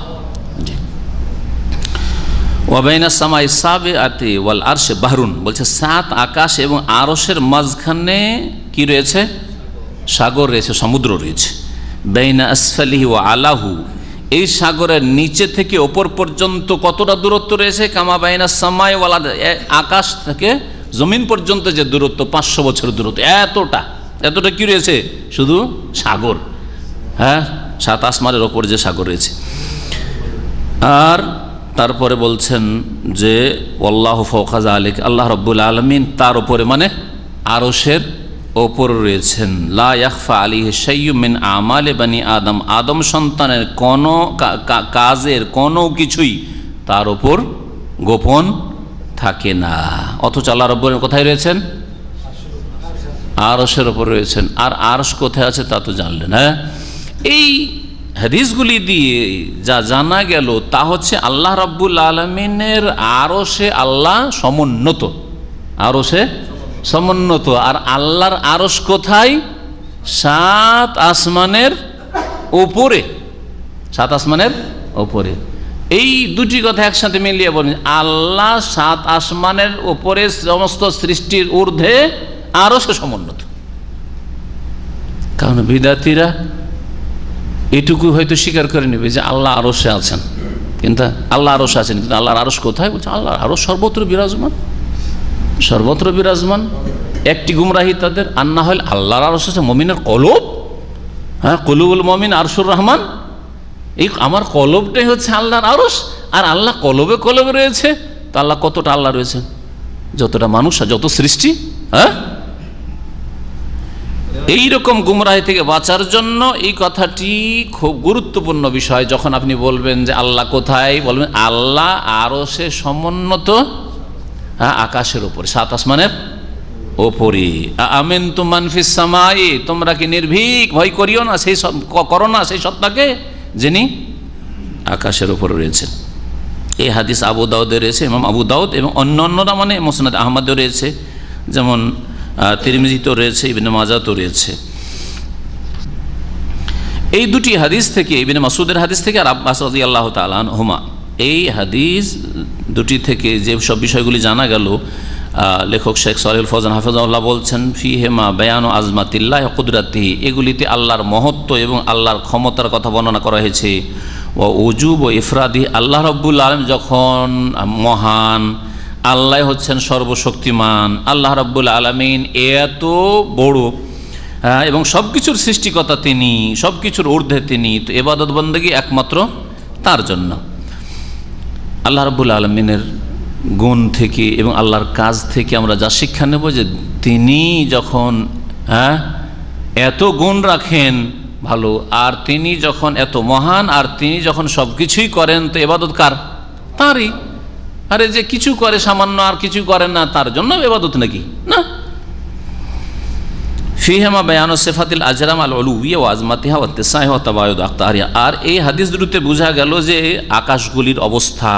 ওয়া বাইনা সামাই সাবিআতি ওয়াল আরশি বাহরুন, বলছে 7 আকাশ এবং আরশের মাঝখানে কি রয়েছে? সাগর রয়েছে, সমুদ্র রয়েছে। বাইনা আসফালিহি ওয়া আলাহু, এই সাগরের নিচে থেকে ওপর পর্যন্ত কতটা দূরত্ব রয়েছে? কামা বাইনা সামাই ওয়াল আরশ, আকাশ থেকে জমিন পর্যন্ত যে দূরত্ব 500 বছর দূরত্ব, এতটা কি রয়েছে? শুধু সাগর, 7 আসমানের ওপর যে সাগর রয়েছে। আর তারপরে বলছেন যে আল্লাহু ফাওকা যালিক, আল্লাহ রাব্বুল আলামিন তার উপরে মানে আরশের ওপর রয়েছেন। লা ইয়াখফা আলাইহি শাইয়্যুম মিন আমালি বানি আদম, আদম সন্তানের কোনো কাজের কোনো কিছুই তার উপর গোপন থাকে না। অথচ আল্লাহ রাব্বুল আলামিন কোথায় রয়েছেন? আরশের ওপর রয়েছেন। আর আরশ কোথায় আছে তা তো জানলেন। এই হাদিসগুলি দিয়ে যা জানা গেল তা হচ্ছে আল্লাহ রাব্বুল আলামিনের আরশে আল্লাহ সমুন্নত, আরশে সমুন্নত। আর আল্লাহর আরশ কোথায়? 7 আসমানের উপরে, 7 আসমানের উপরে। এই দুটি কথা একসাথে মিলিয়ে বলেন, আল্লাহ 7 আসমানের উপরে, সমস্ত সৃষ্টির ঊর্ধ্বে আরশে সমুন্নত। কারণ বিদাতীরা এটুকু হয়তো স্বীকার করে নেবে যে আল্লাহ আরশে আছেন, কিন্তু আল্লাহ আরশে আছেন, কিন্তু আল্লাহর আরশ কোথায়? বলছে আল্লাহর আরশ সর্বত্র বিরাজমান, সর্বত্র বিরাজমান। একটি গুমরাহি তাদের। আর না হলে আল্লাহর আরশ আছে মুমিনের কলব, কলুবুল মুমিন আরশুর রহমান। এই আমার কলবটাই হচ্ছে আল্লাহর আরশ, আর আল্লাহ কলবে কলবে রয়েছে। তো আল্লাহ কতটা আল্লাহ রয়েছে? যতটা মানুষ আর যত সৃষ্টি। এইরকম গুমরাহি থেকে বাঁচার জন্য এই কথাটি খুব গুরুত্বপূর্ণ বিষয়। যখন আপনি বলবেন যে আল্লাহ কোথায়, বলবেন আল্লাহ আরশে সমুন্নত, আকাশের উপরে, 7 আসমানের ওপরে। আমিনতুম মান ফিস সামাই, তোমরা কি নির্ভীক, ভয় করিও না, সেই করো না সেই সত্তাকে যিনি আকাশের উপরে রয়েছেন। এই হাদিস আবু দাউদে রয়েছে, ইমাম আবু দাউদ এবং অন্যান্যরা মানে মুসনাদ আহমদে রয়েছে, যেমন তিরমিজিতে রয়েছে, ইবনে মাজাহতে রয়েছে। এই দুটি হাদিস থেকে, ইবনে মাসউদের হাদিস থেকে আর আব্বাস রাদিয়াল্লাহু তাআলা আনহুমা, এই হাদিস দুটি থেকে যে সব বিষয়গুলি জানা গেল, লেখক শেখ সালেহুল ফওজান হাফিজাহুল্লাহ বলছেন ফিহিমা বায়ানু আজমাতিল্লাহ ওয়া কুদরাতিহি, এগুলিতে আল্লাহর মহত্ব এবং আল্লাহর ক্ষমতার কথা বর্ণনা করা হয়েছে। ওয়া উজুব ও ইফরাদি, আল্লাহ রাব্বুল আলামিন যখন মহান, আল্লাহ হচ্ছেন সর্বশক্তিমান, আল্লাহ রাব্বুল আলামিন এত বড় এবং সব কিছুর সৃষ্টিকর্তা তিনি, সব কিছুর ঊর্ধ্বে তিনি, তো ইবাদত বন্দেগী একমাত্র তার জন্য। আল্লাহ রাব্বুল আলামিনের গুণ থেকে এবং আল্লাহর কাজ থেকে আমরা যা শিক্ষা নেব যে তিনি যখন এত গুণ রাখেন ভালো, আর তিনি যখন এত মহান, আর তিনি যখন সব কিছুই করেন, তো ইবাদত কার? তারই। আরে যে কিছু করে সামান্য আর কিছু করেন না, তার জন্য ইবাদত নাকি? না। ফিহিমা বায়ানু সিফাতিল আজরাম আল উলুইয়া ওয়া আজমাতিহা ওয়া ইত্তিসাইহা ওয়া তাবায়ুদ আখতারিয়া। আর এই হাদিস দুটোতে বোঝা গেল যে আকাশগুলির অবস্থা,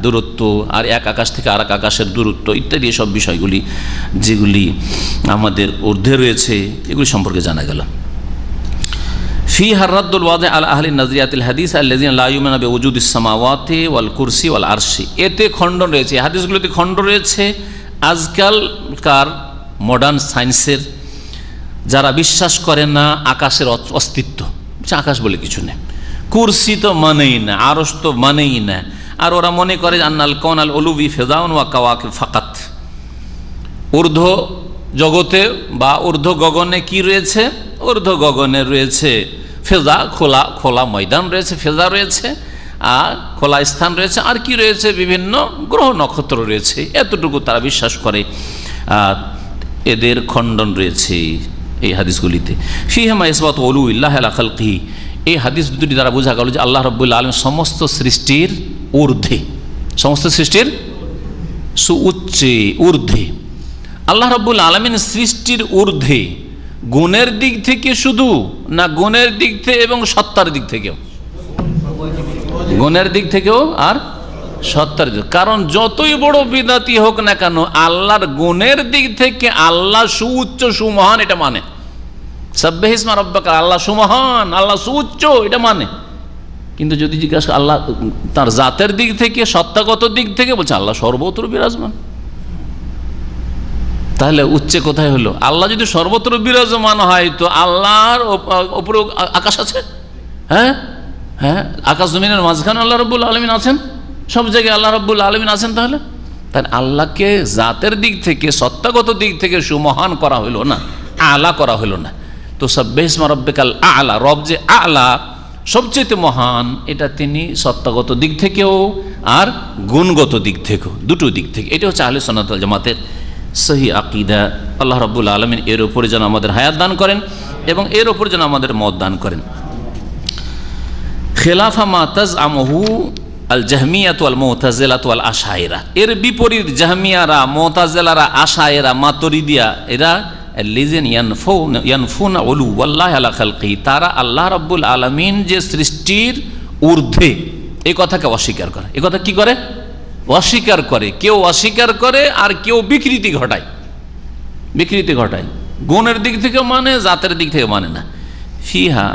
দূরত্ব, আর এক আকাশ থেকে আর এক আকাশের দূরত্ব ইত্যাদি সব বিষয়গুলি যেগুলি আমাদের ঊর্ধ্বে রয়েছে, এগুলি সম্পর্কে জানা গেল। ফিহা রাদ্দুল ওয়াদি আলা আহলি নাজরিয়াতিল হাদিস আল্লাযিনা লা ইউমিনুনা বিউজুদিস সামাওয়াতি ওয়াল কুরসি ওয়াল আরশি। এতে খণ্ডন রয়েছে, হাদিসগুলোতে খণ্ডন রয়েছে আজকালকার মডার্ন সায়েন্সের যারা বিশ্বাস করে না আকাশের অস্তিত্ব, আকাশ বলে কিছু নেই, কুরসি তো মানেই না, আরশ তো মানেই না। আর ওরা মনে করে আন্নাল কাউনাল উলুবি ফিজাউন ওয়া কাওয়াকিব ফাকাত, ঊর্ধ্ব জগতে বা ঊর্ধ্ব গগনে কি রয়েছে? ঊর্ধ্ব গগনে রয়েছে ফেজা, খোলা খোলা ময়দান রয়েছে, ফেজা রয়েছে, আর খোলা স্থান রয়েছে, আর কি রয়েছে, বিভিন্ন গ্রহ নক্ষত্র রয়েছে, এতটুকু তারা বিশ্বাস করে। এদের খণ্ডন রয়েছে এই হাদিসগুলিতে। ফিহিমা ইসবাত উলুইল্লাহি আলা খালকিহি, এই হাদিস দুটি দ্বারা বোঝা গেল যে আল্লাহ রাব্বুল আলামিন সমস্ত সৃষ্টির ঊর্ধ্বে, সমস্ত সৃষ্টির সুউচ্চে, ঊর্ধ্বে। আল্লাহ রাব্বুল আলামিন সৃষ্টির ঊর্ধ্বে গুণের দিক থেকে শুধু না, গুণের দিক থেকে এবং সত্তার দিক থেকেও, গুণের দিক থেকেও আর সত্তার দিক। কারণ যতই বড় বিদাতি হোক না কেন, আল্লাহর গুণের দিক থেকে আল্লাহ সুউচ্চ সুমহান, এটা মানে। সাব্বিহ ইসমা রাব্বাকা, আল্লাহ সুমহান, আল্লাহ সুউচ্চ, এটা মানে। কিন্তু যদি জিজ্ঞাসা আল্লাহ তার জাতের দিক থেকে, সত্তাগত দিক থেকে, বলছে আল্লাহ সর্বত্র বিরাজমান। তাহলে উচ্চে কোথায় হলো? আল্লাহ যদি সর্বত্র বিরাজমান হয় তো আল্লাহর উপরে আকাশ আছে? হ্যাঁ হ্যাঁ, আকাশ জমিনের মাঝখানে আল্লাহ রাব্বুল আলামিন আছেন, সব জায়গায় আল্লাহ রাব্বুল আলামিন আছেন। তাহলে আল্লাহকে জাতের দিক থেকে, সত্তাগত দিক থেকে সুমহান করা হলো না, আলা করা হলো না। তো সাব্বিহ ইসমা রাব্বিকাল আলা, রব যে আলা, সবচেয়ে মহান, এটা তিনি সত্তাগত দিক থেকেও আর গুণগত দিক থেকেও, দুটো দিক থেকে। এটা হচ্ছে আহলে সুন্নাত ওয়াল জামাতের সহি আকিদা। আল্লাহ রাব্বুল আলামিন এর উপরে যেন আমাদের হায়াত দান করেন এবং এর উপরে যেন আমাদের মত দান করেন। খেলাফা মা তাজআমুহু আল জাহমিয়াতু ওয়াল মুতাজিলাতু ওয়াল আশাইরা, এর বিপরীত জাহমিয়ারা, মুতাজিলারা, আশাইরা, মাতুরিদিয়া, এরা লিজেন ইয়ানফুনা উলু ওয়াল্লাহি আলা খালকিহি, তারা আল্লাহ রাব্বুল আলামিন যে সৃষ্টির ঊর্ধ্বে, এই কথাকে অস্বীকার করে। এই কথা কি করে? অস্বীকার করে। কেউ অস্বীকার করে আর কেউ বিকৃতি ঘটায়, বিকৃতি ঘটায়। গুণের দিক থেকে মানে, জাতের দিক থেকে মানে না। ফিহা,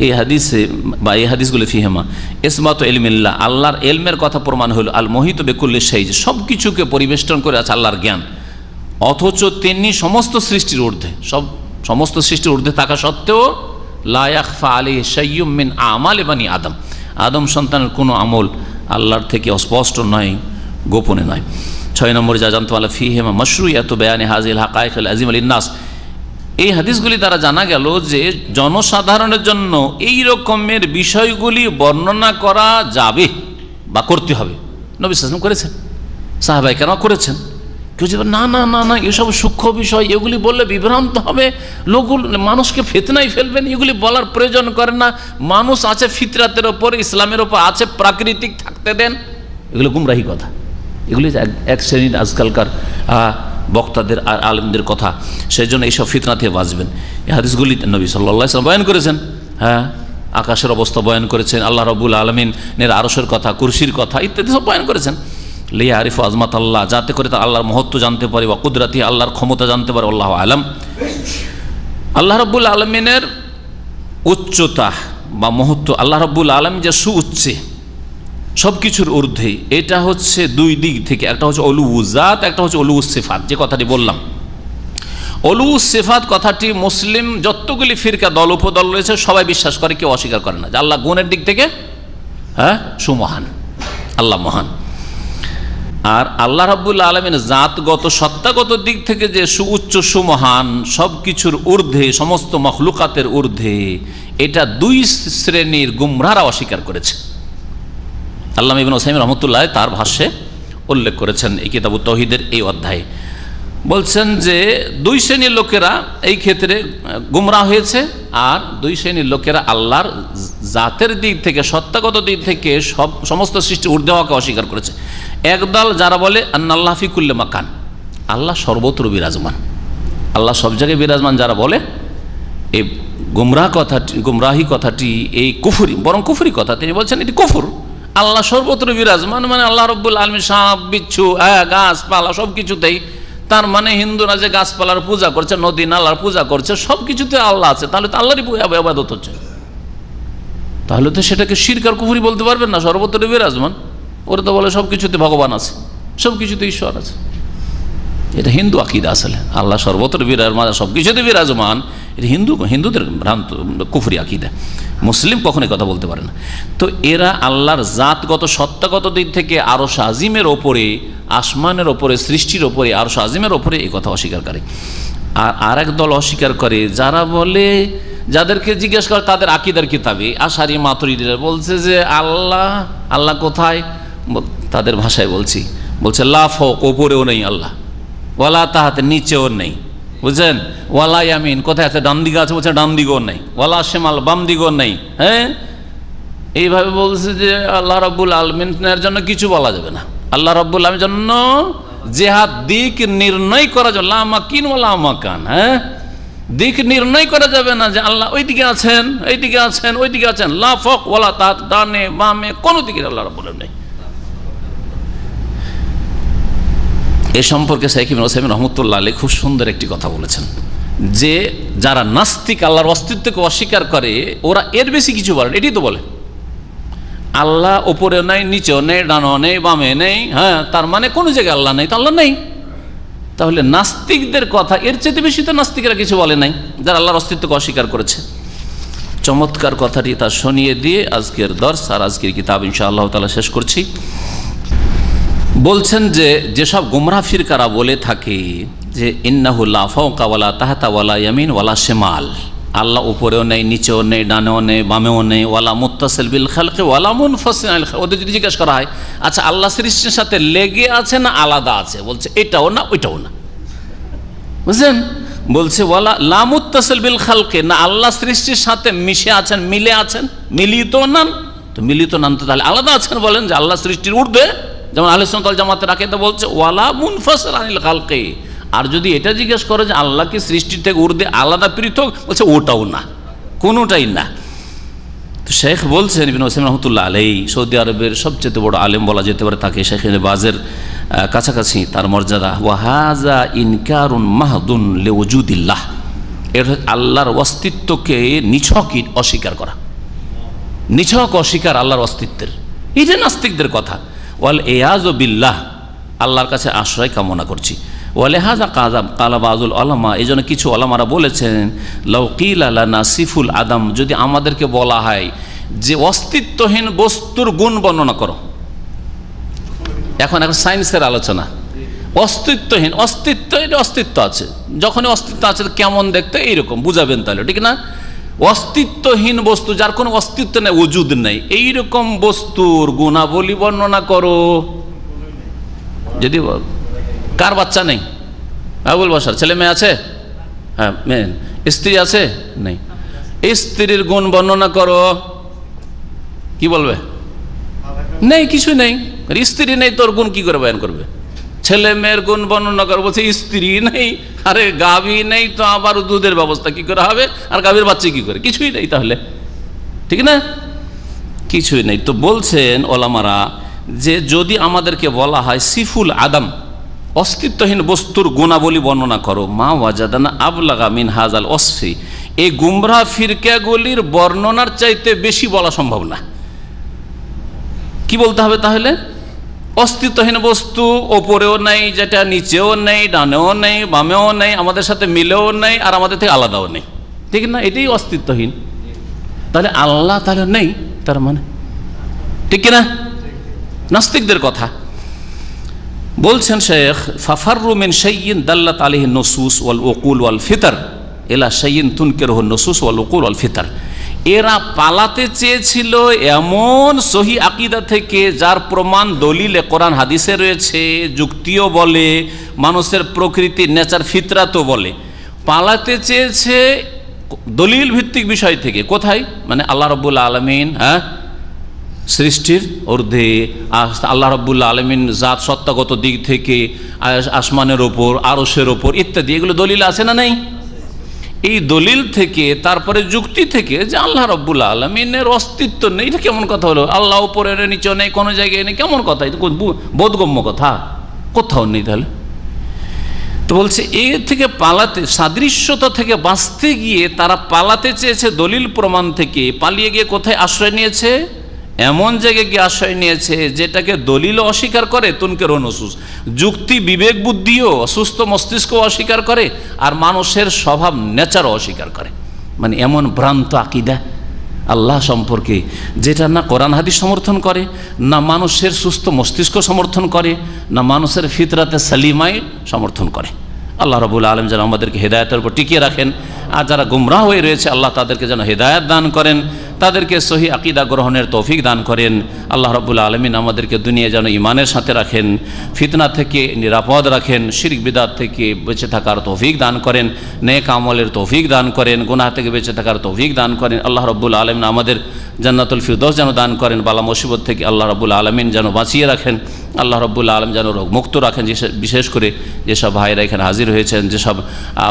এই হাদিসে বা এই হাদিসগুলো ফিহেমা ইসমাতু ইলমিল্লাহ, আল্লাহর এলমের কথা প্রমাণ হলো। আল মুহিত বিকুল্লি শাই, সব কিছুকে পরিবেষ্টন করে আছে আল্লাহর জ্ঞান, অথচ তিনি সমস্ত সৃষ্টির ঊর্ধ্বে, সমস্ত সৃষ্টির ঊর্ধ্বে থাকা সত্ত্বেও লা ইয়াখফা আলাইহি শাইয়্যুম মিন আমালি বানি আদম, আদম সন্তানের কোনো আমল আল্লাহর থেকে অস্পষ্ট নয়, গোপনে নয়। 6 নম্বরে যা জানতে পারলাম, ফিহিমা মাশরুইয়াতু বায়ানি হাযিল হাকায়েকিল আযীমা লিন-নাস, এই হাদিসগুলি দ্বারা জানা গেল যে জনসাধারণের জন্য এই রকমের বিষয়গুলি বর্ণনা করা যাবে বা করতে হবে। নবী সাল্লাল্লাহু আলাইহি ওয়াসাল্লাম করেছেন, সাহাবায়ে কেরাম করেছেন। কেউ যে না না না না এসব সূক্ষ্ম বিষয়, এগুলি বললে বিভ্রান্ত হবে, লোকগুলো মানুষকে ফিতনায় ফেলবেন, এগুলি বলার প্রয়োজন করেন না। মানুষ আছে ফিতরাতের ওপর, ইসলামের ওপর আছে, প্রাকৃতিক থাকতে দেন। এগুলো গুমরাহি কথা, এগুলি এক শ্রেণীর আজকালকার বক্তাদের আর আলেমদের কথা। সেই জন্য এইসব ফিতনা থেকে বাঁচবেন। এই হাদিসগুলি নবী সাল্লাল্লাহু আলাইহি ওয়াসাল্লাম বয়ান করেছেন। হ্যাঁ, আকাশের অবস্থা বয়ান করেছেন, আল্লাহ রাব্বুল আলামিনের আরশের কথা, কুরসির কথা ইত্যাদি সব বয়ান করেছেন। লিয়া আরিফু আজমাত আল্লাহ, যাতে করে তার আল্লাহর মহত্ব জানতে পারে, ওয়া কুদরাতি, আল্লাহর ক্ষমতা জানতে পারে। আল্লাহু আলাম, আল্লাহ রাব্বুল আলামিনের উচ্চতা বা মহত্ব, আল্লাহ রাব্বুল আলামিন যে সুউচ্চে, সব কিছুর ঊর্ধ্বে, এটা হচ্ছে দুই দিক থেকে। একটা হচ্ছে উলুউজ জাত, একটা হচ্ছে উলুউজ সিফাত। যে কথাটি বললাম, উলুউজ সিফাত কথাটি মুসলিম যতগুলি ফিরকা, দল উপদল রয়েছে, সবাই বিশ্বাস করে, কেউ অস্বীকার করে না যে আল্লাহ গুণের দিক থেকে হ্যাঁ সুমহান, আল্লাহ মহান। আর আল্লাহ রাব্বুল আলামিন জাতগত, সত্তাগত দিক থেকে যে সুউচ্চ সুমহান, সব কিছুর ঊর্ধ্বে, সমস্ত মখলুকাতের ঊর্ধ্বে, এটা দুই শ্রেণীর গুমরাহরা অস্বীকার করেছে। আল্লামা ইবনে উসাইমিন রাহমাতুল্লাহ তার ভাষ্যে উল্লেখ করেছেন এই কিতাবুত তাওহীদের এই অধ্যায়ে। বলছেন যে দুই শ্রেণীর লোকেরা এই ক্ষেত্রে গুমরাহ হয়েছে, আর দুই শ্রেণীর লোকেরা আল্লাহর জাতের দিক থেকে, সত্তাগত দিক থেকে সমস্ত সৃষ্টি ঊর্ধ্বে হওয়াকে অস্বীকার করেছে। একদল যারা বলে আন্নাল্লাহ ফি কুল্লি মাকান, আল্লাহ সর্বত্র বিরাজমান, আল্লাহ সব জায়গায় বিরাজমান, যারা বলে এই গুমরাহি কথাটি এই কুফরি, বরং কুফরি কথা। তিনি বলছেন এটি কুফর। আল্লাহ সর্বত্র বিরাজমান মানে আল্লাহ রাব্বুল আলামিন সাপ, বিচ্ছু, গাছপালা সব কিছুতেই, তার মানে হিন্দুরা যে গাছপালার পূজা করছে, নদী নালার পূজা করছে, সব কিছুতে আল্লাহ আছে, তাহলে তো আল্লাহরই ইবাদত হচ্ছে। তাহলে তো সেটাকে শিরক আর কুফরি বলতে পারবেন না, সর্বত্র বিরাজমান। ওরা তো বলে সব কিছুতে ভগবান আছে, সব কিছুতে ঈশ্বর আছে। এটা হিন্দু আকীদা। আসলে আল্লাহ সর্বত্র বিরাজমান, সব কিছুতে বিরাজমান, এটা হিন্দুদের ভ্রান্ত কুফরি আকীদা। মুসলিম কখনোই কথা বলতে পারে না। তো এরা আল্লাহর জাতগত, সত্তাগত দিক থেকে আরশ আজিমের ওপরে, আসমানের ওপরে, সৃষ্টির ওপরে, আরশ আজিমের ওপরে এই কথা অস্বীকার করে। আর আরেক দল অস্বীকার করে যারা বলে যাদেরকে জিজ্ঞেস করে তাদের আকীদার কিতাবে আশারি মাতুরিদীরা বলছে যে আল্লাহ আল্লাহ কোথায়, তাদের ভাষায় বলছে লা ফওক, ওপরেও নেই আল্লাহ, ওয়ালা তাহাতে, নিচেও নেই, বুঝছেন, ওয়ালা ইয়ামিন, কোথায় আছে, ডান দিকে আছে, বলছে ডান দিকেও নেই, ওয়ালা শিমাল, বাম দিকেও নেই। হ্যাঁ, এইভাবে বলছে যে আল্লাহ রাব্বুল আলামিনের জন্য কিছু বলা যাবে না, আল্লাহ রাব্বুল আলামিনের জন্য জেহাদ দিক নির্ণয় করা যাবে, লা মাকিন ওয়ালা মাকান। হ্যাঁ, দিক নির্ণয় করা যাবে না যে আল্লাহ ওইদিকে আছেন, এইদিকে আছেন, ওইদিকে আছেন, লা ফওক ওয়ালা তাহাত, ডানে বামে কোনো দিকে আল্লাহ রাব্বুল আলামিন নেই। এ সম্পর্কে শাইখ ইবনে উসাইমিন রহমতুল্লাহ আলাইহি খুব সুন্দর একটি কথা বলেছেন যে যারা নাস্তিক, আল্লাহর অস্তিত্বকে অস্বীকার করে, ওরা এর বেশি কিছু বলে, এটি তো বলে আল্লাহ ওপরে নেই, নিচেও নেই, ডানও নেই, বামে নেই। হ্যাঁ, তার মানে কোনো জায়গায় আল্লাহ নেই, তো আল্লাহ নেই। তাহলে নাস্তিকদের কথা এর চেয়ে বেশি তো নাস্তিকরা কিছু বলে নাই, যারা আল্লাহর অস্তিত্বকে অস্বীকার করেছে। চমৎকার কথাটি তা শুনিয়ে দিয়ে আজকের দর্স আর আজকের কিতাব ইনশাআল্লাহ তাআলা শেষ করছি। বলছেন যে যেসব গুমরাহ ফিরকারা বলে থাকে যে ইন্নাহু লা ফাওকা ওয়ালা তাহতা ওয়ালা ইয়ামিন ওয়ালা শিমাল, আল্লাহ উপরেও নেই, নিচেও নেই, ডানেও নেই, বামেও নেই, ওয়ালা মুত্তাসিল বিল খালকি ওয়ালা মুনফাসিল আনিল খালকি। ওদের যদি জিজ্ঞাসা করা হয় আচ্ছা আল্লাহ সৃষ্টির সাথে লেগে আছে না আলাদা আছে, বলছে এটাও না ওইটাও না, বুঝছেন। বলছে ওয়ালা লা মুত্তাসিল বিল খালকি, না আল্লাহ সৃষ্টির সাথে মিশে আছেন, মিলে আছেন, মিলিত নান, তো মিলিত নান তো তাহলে আলাদা আছেন, বলেন যে আল্লাহ সৃষ্টির ঊর্ধ্বে, যেমন আহলে সুন্নাত ওয়াল জামাতের আকীদা বলছে ওয়ালা মুনফাসিল আনিল খালকি। আর যদি এটা জিজ্ঞেস করে যে আল্লাহ কি সৃষ্টি থেকে ঊর্ধ্বে আলাদা পৃথক, বলছে ওটাও না, কোনোটাই না। তো শেখ বলছেন ইবনে উসাইমিন রহমতুল্লাহ আলাইহি, সৌদি আরবের সবচেয়ে বড় আলেম বলা যেতে পারে তাকে, শেখ ইবনে বাজের কাছাকাছি তার মর্যাদা। ওয়া হাযা ইনকারুন মাহদুন লিওজুদিল্লাহ, এর আল্লাহর অস্তিত্বকে নিছক অস্বীকার করা, নিছক অস্বীকার আল্লাহর অস্তিত্বের, এই যে নাস্তিকদের কথা। ওয়াল ইয়াযু বিল্লাহ, আল্লাহর কাছে আশ্রয় কামনা করছি। ওয়ালেহাজা কাযাব কালা বাযুল উলামা, এই জন্য কিছু ওলামারা বলেছেন লাউ কিলা লানা সিফুল আদম, যদি আমাদেরকে বলা হয় যে অস্তিত্বহীন বস্তুর গুণ বর্ণনা করো, এখন সায়েন্সের আলোচনা, অস্তিত্বহীন, অস্তিত্ব এটা অস্তিত্ব আছে, যখনই অস্তিত্ব আছে কেমন দেখতে এইরকম বুঝাবেন, তাহলে ঠিক না। অস্তিত্বহীন বস্তু, যার কোনো অস্তিত্ব নেই, ওজুদ নেই, এইরকম বস্তুর গুণাবলী বর্ণনা করো। যদি কার বাচ্চা নেই, আবুল বাশার ছেলে মেয়ে আছে, হ্যাঁ মেয়ে, স্ত্রী আছে নেই, স্ত্রীর গুণ বর্ণনা করো, কি বলবে, নেই, কিছু নেই, স্ত্রী নেই, তোর গুণ কি করে বয়ান করবে। ছেলে মেয়ের গুণ বর্ণনা করো, বলছে স্ত্রী নেই, আরে গাভী নেই, তো আবার দুধের ব্যবস্থা কি করে হবে, আর গাভীর বাচ্চা কি করে, কিছুই নেই, তাহলে ঠিক না, কিছুই নেই। তো বলছেন ওলামারা যে যদি আমাদেরকে বলা হয় সিফুল আদম, অস্তিত্বহীন বস্তুর গুণাবলী বর্ণনা করো, মা ওয়াজাদানা আবলাগা মিন হাজাল ওয়াসফি, এই গুমরাহ ফিরকাগুলির বর্ণনার চাইতে বেশি বলা সম্ভব না। কি বলতে হবে তাহলে, অস্তিত্বহীন বস্তু ওপরেও নেই, যেটা নিচেও নেই, ডানেও নেই, বামেও নেই, আমাদের সাথে মিলেও নেই, আর আমাদের থেকে আলাদাও নেই, ঠিক না, এটাই অস্তিত্বহীন। তাহলে আল্লাহ তাহলে নেই, তার মানে ঠিক কিনা, নাস্তিকদের কথা। বলছেন শেখ ফাফাররু মিন শাইইন দাল্লাত আলাইহি নুসুস ওয়াল উকুল ওয়াল ফিতর ইলা শাইইন তুনকিরুহু নুসুস ওয়াল উকুল ওয়াল ফিতর, এরা পালাতে চেয়েছিল এমন সহি আকীদা থেকে যার প্রমাণ দলিলে কোরআন হাদিসে রয়েছে, যুক্তিও বলে, মানুষের প্রকৃতি নেচার ফিতরাতও বলে, পালাতে চেয়েছে দলিল ভিত্তিক বিষয় থেকে। কোথায়, মানে আল্লাহ রাব্বুল আলামিন হ্যাঁ সৃষ্টির ঊর্ধ্বে, আল্লাহ রাব্বুল আলামিন জাত সত্তাগত দিক থেকে আসমানের ওপর, আরশের ওপর ইত্যাদি, এগুলো দলিল আছে না নেই। এই দলিল থেকে তারপরে যুক্তি থেকে যে আল্লাহ রাব্বুল আলামিনের অস্তিত্ব নেই, এটা কেমন কথা হলো, আল্লাহ উপরে নিচে নেই, কোনো জায়গায় নেই, কেমন কথা, এটা বোধগম্য কথা, কোথাও নেই। তাহলে তো বলছে এ থেকে পালাতে, সাদৃশ্যতা থেকে বাঁচতে গিয়ে তারা পালাতে চেয়েছে দলিল প্রমাণ থেকে, পালিয়ে গিয়ে কোথায় আশ্রয় নিয়েছে, এমন জায়গায় গিয়ে আশ্রয় নিয়েছে যেটাকে দলিল অস্বীকার করে, তুনকের নুসুস, যুক্তি বিবেক বুদ্ধিও, সুস্থ মস্তিষ্ক অস্বীকার করে, আর মানুষের স্বভাব নেচারও অস্বীকার করে। মানে এমন ভ্রান্ত আকীদা আল্লাহ সম্পর্কে যেটা না কোরআন হাদিস সমর্থন করে, না মানুষের সুস্থ মস্তিষ্ক সমর্থন করে, না মানুষের ফিতরাতে সালিমাই সমর্থন করে। আল্লাহ রাব্বুল আলামিন যেন আমাদেরকে হেদায়েতের উপর টিকিয়ে রাখেন, আর যারা গুমরাহ হয়ে রয়েছে আল্লাহ তাদেরকে যেন হেদায়েত দান করেন, তাদেরকে সহি আকীদা গ্রহণের তৌফিক দান করেন। আল্লাহ রাব্বুল আলামিন আমাদেরকে দুনিয়া যেন ঈমানের সাথে রাখেন, ফিতনা থেকে নিরাপদ রাখেন, শিরক বিদআত থেকে বেঁচে থাকার তৌফিক দান করেন, নেক আমলের তৌফিক দান করেন, গুনাহ থেকে বেঁচে থাকার তৌফিক দান করেন। আল্লাহ রাব্বুল আলামিন আমাদের জান্নাতুল ফিরদৌস যেন দান করেন, বালা মুসিবত থেকে আল্লাহ রাব্বুল আলামিন যেন বাঁচিয়ে রাখেন, আল্লাহ রাব্বুল আলামিন যেন রোগমুক্ত রাখেন। বিশেষ করে যেসব ভাইরা এখানে হাজির হয়েছেন, যেসব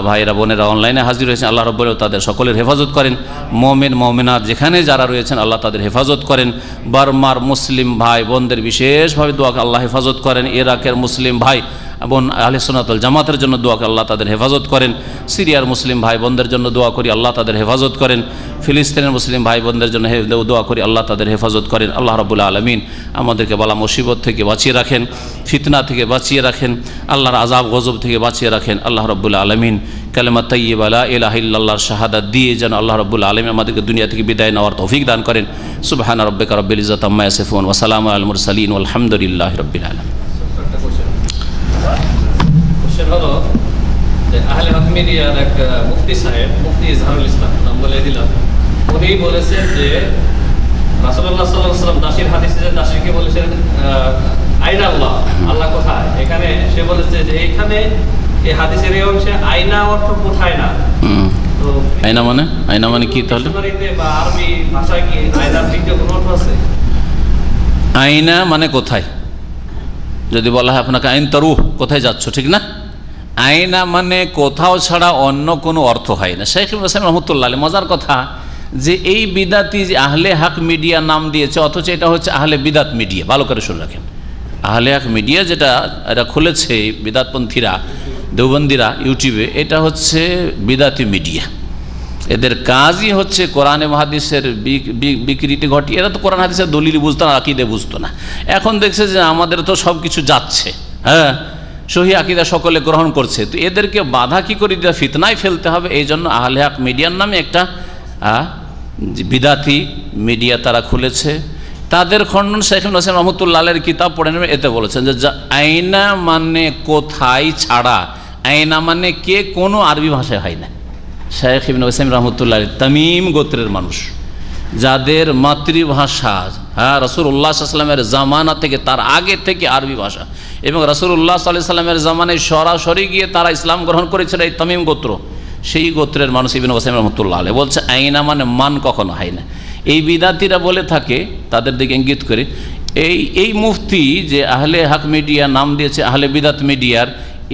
ভাইরা বোনেরা অনলাইনে হাজির হয়েছেন, আল্লাহ রাব্বুল তাদের সকলের হেফাজত করেন। মুমিন মুমিনাত যেখানে যারা রয়েছেন আল্লাহ তাদের হেফাজত করেন। বার্মার মুসলিম ভাই বোনদের বিশেষভাবে দোয়া আল্লাহ হেফাজত করেন। ইরাকের মুসলিম ভাই বোন আহলে সুন্নাত ওয়াল জামাতের জন্য দোয়া করি আল্লাহ তাদের হেফাজত করেন। সিরিয়ার মুসলিম ভাই বোনদের জন্য দোয়া করি আল্লাহ তাদের হেফাজত করেন। ফিলিস্তিনের মুসলিম ভাই বোনদের জন্য দোয়া করি আল্লাহ তাদের হেফাজত করেন। আল্লাহ রাব্বুল আলামিন আমাদেরকে বালা মুসিবত থেকে বাঁচিয়ে রাখেন, ফিতনা থেকে বাঁচিয়ে রাখেন, আল্লাহর আযাব গজব থেকে বাঁচিয়ে রাখেন। আল্লাহ রাব্বুল আলামিন কালেমা তাইয়্যিবা লা ইলাহা ইল্লাল্লাহর শাহাদাত দিয়ে যেন আল্লাহ রাব্বুল আলামিন আমাদেরকে দুনিয়া থেকে বিদায় নেওয়ার তৌফিক দান করেন। সুবহানা রাব্বিকা রাব্বিল ইজ্জাতি আম্মা ইয়াসিফুন ওয়া সালামুন আলাল মুরসালিন ওয়াল হামদুলিল্লাহি রাব্বিল আলামিন। হলো যে আহলে হক মিডিয়ার এক মুফতি সাহেব, মুফতি ইজহারুল ইসলাম নাম বলে দিলাম, উনি বলেছেন যে রাসূলুল্লাহ সাল্লাল্লাহু আলাইহি ওয়াসাল্লাম দাসীর হাদিসে যে দাসীকে বলেছেন আইনা আল্লাহ, আল্লাহ কোথায়, এখানে সে বলেছে যে এখানে এই হাদিসের এই অংশে আয়না অর্থ কোথায় না। তো আয়না মানে কি তাহলে বা আরবি ভাষায় কি আয়নার দ্বিতীয় কোনো অর্থ আছে? আয়না মানে কোথায়, যদি বলা হয় আপনাকে আইন তারুহ কোথায় যাচ্ছ, ঠিক না? আয়না মানে কোথাও ছাড়া অন্য কোনো অর্থ হয় না। শাইখ ইবনে উসাইমিন রাহমাতুল্লাহ আলাইহি মজার কথা যে এই বিদাতি যে আহলে হক মিডিয়া নাম দিয়েছে, অথচ এটা হচ্ছে আহলে বিদাত মিডিয়া। ভালো করে শুনে রাখেন, আহলে হক মিডিয়া যেটা এটা খুলেছে বিদাতপন্থীরা দেওবন্দিরা ইউটিউবে, এটা হচ্ছে বিদাতি মিডিয়া। এদের কাজই হচ্ছে কোরআন এবং হাদিসের বিকৃতি ঘটিয়ে। এরা তো কোরআন হাদিসের দলিল বুঝতো না, আকীদা বুঝতো না। এখন দেখছে যে আমাদের তো সব কিছু যাচ্ছে, হ্যাঁ, সহি আকীদা সকলে গ্রহণ করছে, তো এদেরকে বাধা কি করে দিয়ে ফিতনায় ফেলতে হবে। এই জন্য আহলে হক মিডিয়ার নামে একটা বিদাতি মিডিয়া তারা খুলেছে। তাদের খণ্ডন শাইখ ইবনে উসাইমিন রাহমাতুল্লাহ আলাইহির কিতাব পড়ে নেবে, এতে বলেছেন যে আয়না মানে কোথায় ছাড়া, আয়না মানে কে, কোনো আরবি ভাষায় হয় না। শাইখ ইবনে উসাইমিন রাহমাতুল্লাহ আলাইহি তামিম গোত্রের মানুষ, যাদের মাতৃভাষা রাসূলুল্লাহ সাল্লাল্লাহু আলাইহি ওয়াসাল্লামের জামানা থেকে তার আগে থেকে আরবি ভাষা, এবং রাসূলুল্লাহ সাল্লাল্লাহু আলাইহি ওয়াসাল্লামের জামানায় সরাসরি গিয়ে তারা ইসলাম গ্রহণ করেছিল, এই তামিম গোত্র, সেই গোত্রের মানুষ ইবনে উসাইমিন রাহমাতুল্লাহ আলাইহি বলছে আয়না মানে মান কখনো হয় না। এই বিদাতিরা বলে থাকে, তাদের দিকে ইঙ্গিত করে এই মুফতি যে আহলে হক মিডিয়া নাম দিয়েছে আহলে বিদাত মিডিয়ার,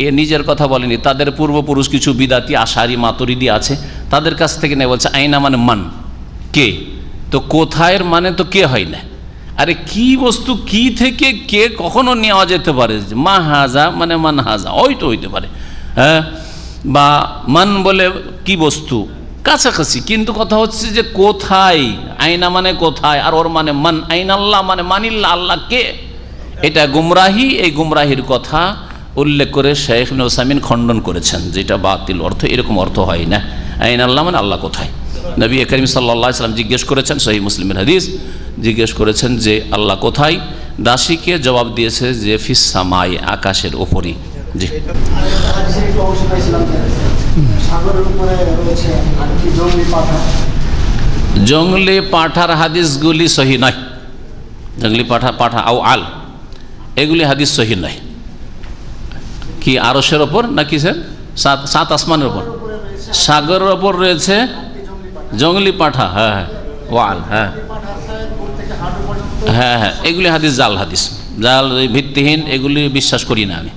এ নিজের কথা বলেনি, তাদের পূর্বপুরুষ কিছু বিদাতি আশারি মাতুরিদি আছে, তাদের কাছ থেকে নেই। বলছে আয়না মানে মান, কে, তো কোথায়ের মানে তো কে হয় না। আরে কি বস্তু কি থেকে কে কখনো নেওয়া যেতে পারে, মা হাজা মানে মান হাজা, ওই তো হইতে পারে, হ্যাঁ, বা মান বলে কি বস্তু কাছাকাছি, কিন্তু কথা হচ্ছে যে কোথায়, আয়না মানে কোথায়, আর ওর মানে মান, আইন আল্লাহ মানে মানিল্লাহ, আল্লাহ কে, এটা গুমরাহি। এই গুমরাহির কথা উল্লেখ করে শাইখ ইবনে উসাইমিন খণ্ডন করেছেন, যেটা বাতিল অর্থ, এরকম অর্থ হয় না। আইন আল্লাহ মানে আল্লাহ কোথায়। নবী করিম সাল্লাল্লাহু আলাইহি ওয়াসাল্লাম জিজ্ঞেস করেছেন, সহিহ মুসলিমের হাদিস, জিজ্ঞেস করেছেন যে আল্লাহ কোথায়, দাসীকে জবাব দিয়েছে যে ফিস সামাই, আকাশের ওপরই। জি, জঙ্গলি পাঠার হাদিসগুলি সহি নয়, জঙ্গলি পাঠা আও আল, এগুলি হাদিস সহি নয়। কি আরশের ওপর নাকি স্যার সাত আসমানের ওপর, সাগরের ওপর রয়েছে জঙ্গলি পাঠা, হ্যাঁ হ্যাঁ, ওয়াল, হ্যাঁ হ্যাঁ হ্যাঁ, এগুলি হাদিস জাল, হাদিস জাল, ভিত্তিহীন, এগুলি বিশ্বাস করি না আমি,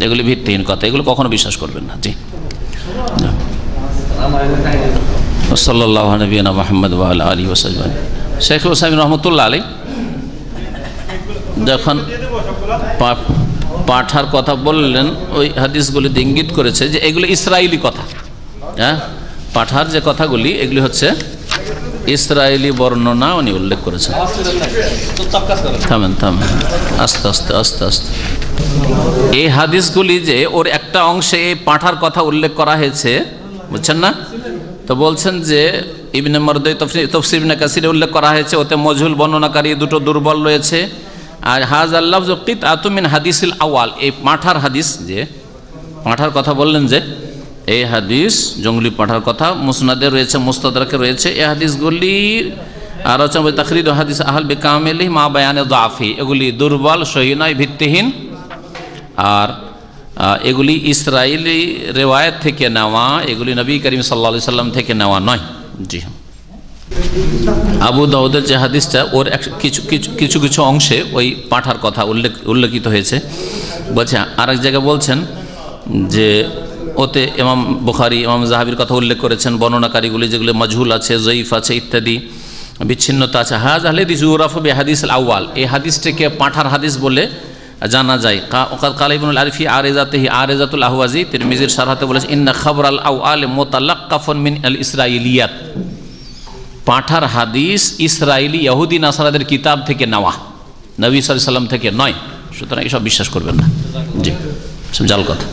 এগুলি ভিত্তিহীন কথা, এগুলো কখনো বিশ্বাস করবেন না। জি, সাল্লাল্লাহু আলা নবিয়িনা মুহাম্মদ ওয়া আলা আলিহি ওয়া সাহবিহি। শাইখ উসাইমিন রাহমাতুল্লাহ আলাইহি যখন পাঠার কথা বললেন, ওই হাদিসগুলিতে ইঙ্গিত করেছে যে এগুলো ইসরায়েলি কথা, হ্যাঁ, পাঠার যে কথাগুলি এগুলি হচ্ছে ইসরায়েলি বর্ণনা উনি উল্লেখ করেছেন। থামেন থামেন, আস্তে আস্তে আস্তে আস্তে। এই হাদিসগুলি যে ওর একটা অংশে এই পাঠার কথা উল্লেখ করা হয়েছে, বুঝছেন না, তো বলছেন যে ইবনে মারদুই তাফসীর ইবনে কাসিরে উল্লেখ করা হয়েছে, ওতে মজহুল বর্ণনাকারী দুটো দুর্বল রয়েছে। আর হাযাল লাফযু কিতআতুম মিন হাদিসিল আওয়াল, এই পাঠার হাদিস যে পাঁঠার কথা বললেন যে এই হাদিস জঙ্গলি পাঁঠার কথা মুসনাদে রয়েছে, মুস্তাদরাকে রয়েছে। এই হাদিসগুলি আর হচ্ছে তাখরিদ হাদিস আহল বিকামিলি মা বায়ানে দাফি, এগুলি দুর্বল, সহি নয়, ভিত্তিহীন। আর এগুলি ইসরায়েলি রেওয়ায়ত থেকে নেওয়া, এগুলি নবী করিম সাল্লাল্লাহু আলাইহি সাল্লাম থেকে নেওয়া নয়। জি হ্যাঁ, আবু দাউদের যে হাদিসটা ওর কিছু কিছু অংশে ওই পাঁঠার কথা উল্লেখিত হয়েছে। বলছে আরেক জায়গায় বলছেন যে ওতে ইমাম বুখারী, ইমাম যাহাবির কথা উল্লেখ করেছেন, বর্ণনাকারীগুলি যেগুলো মাজহুল আছে, জয়ীফ আছে ইত্যাদি, বিচ্ছিন্নতা আছে। হাজ আহলে হাদিস ইউরাফু বিহাদিস আল আউয়াল, এই হাদিসটিকে পাঁঠার হাদিস বলে জানা যায়। ওকাদ কালা ইবনুল আরিফি আরেজাতিহি আরেজাতুল আহওয়াজি, তিরমিজির শারহাতে বলেছে ইন্না খাবর আল আউয়াল মুতালাক্কাফুন মিন আল ইসরাইলিয়াত, পাঁঠার হাদিস ইসরায়েলি ইহুদি নাসারাদের কিতাব থেকে নেওয়া, নবী সাল্লাল্লাহু আলাইহি সাল্লাম থেকে নয়। সুতরাং এসব বিশ্বাস করবেন না। জি, সব জাল কথা।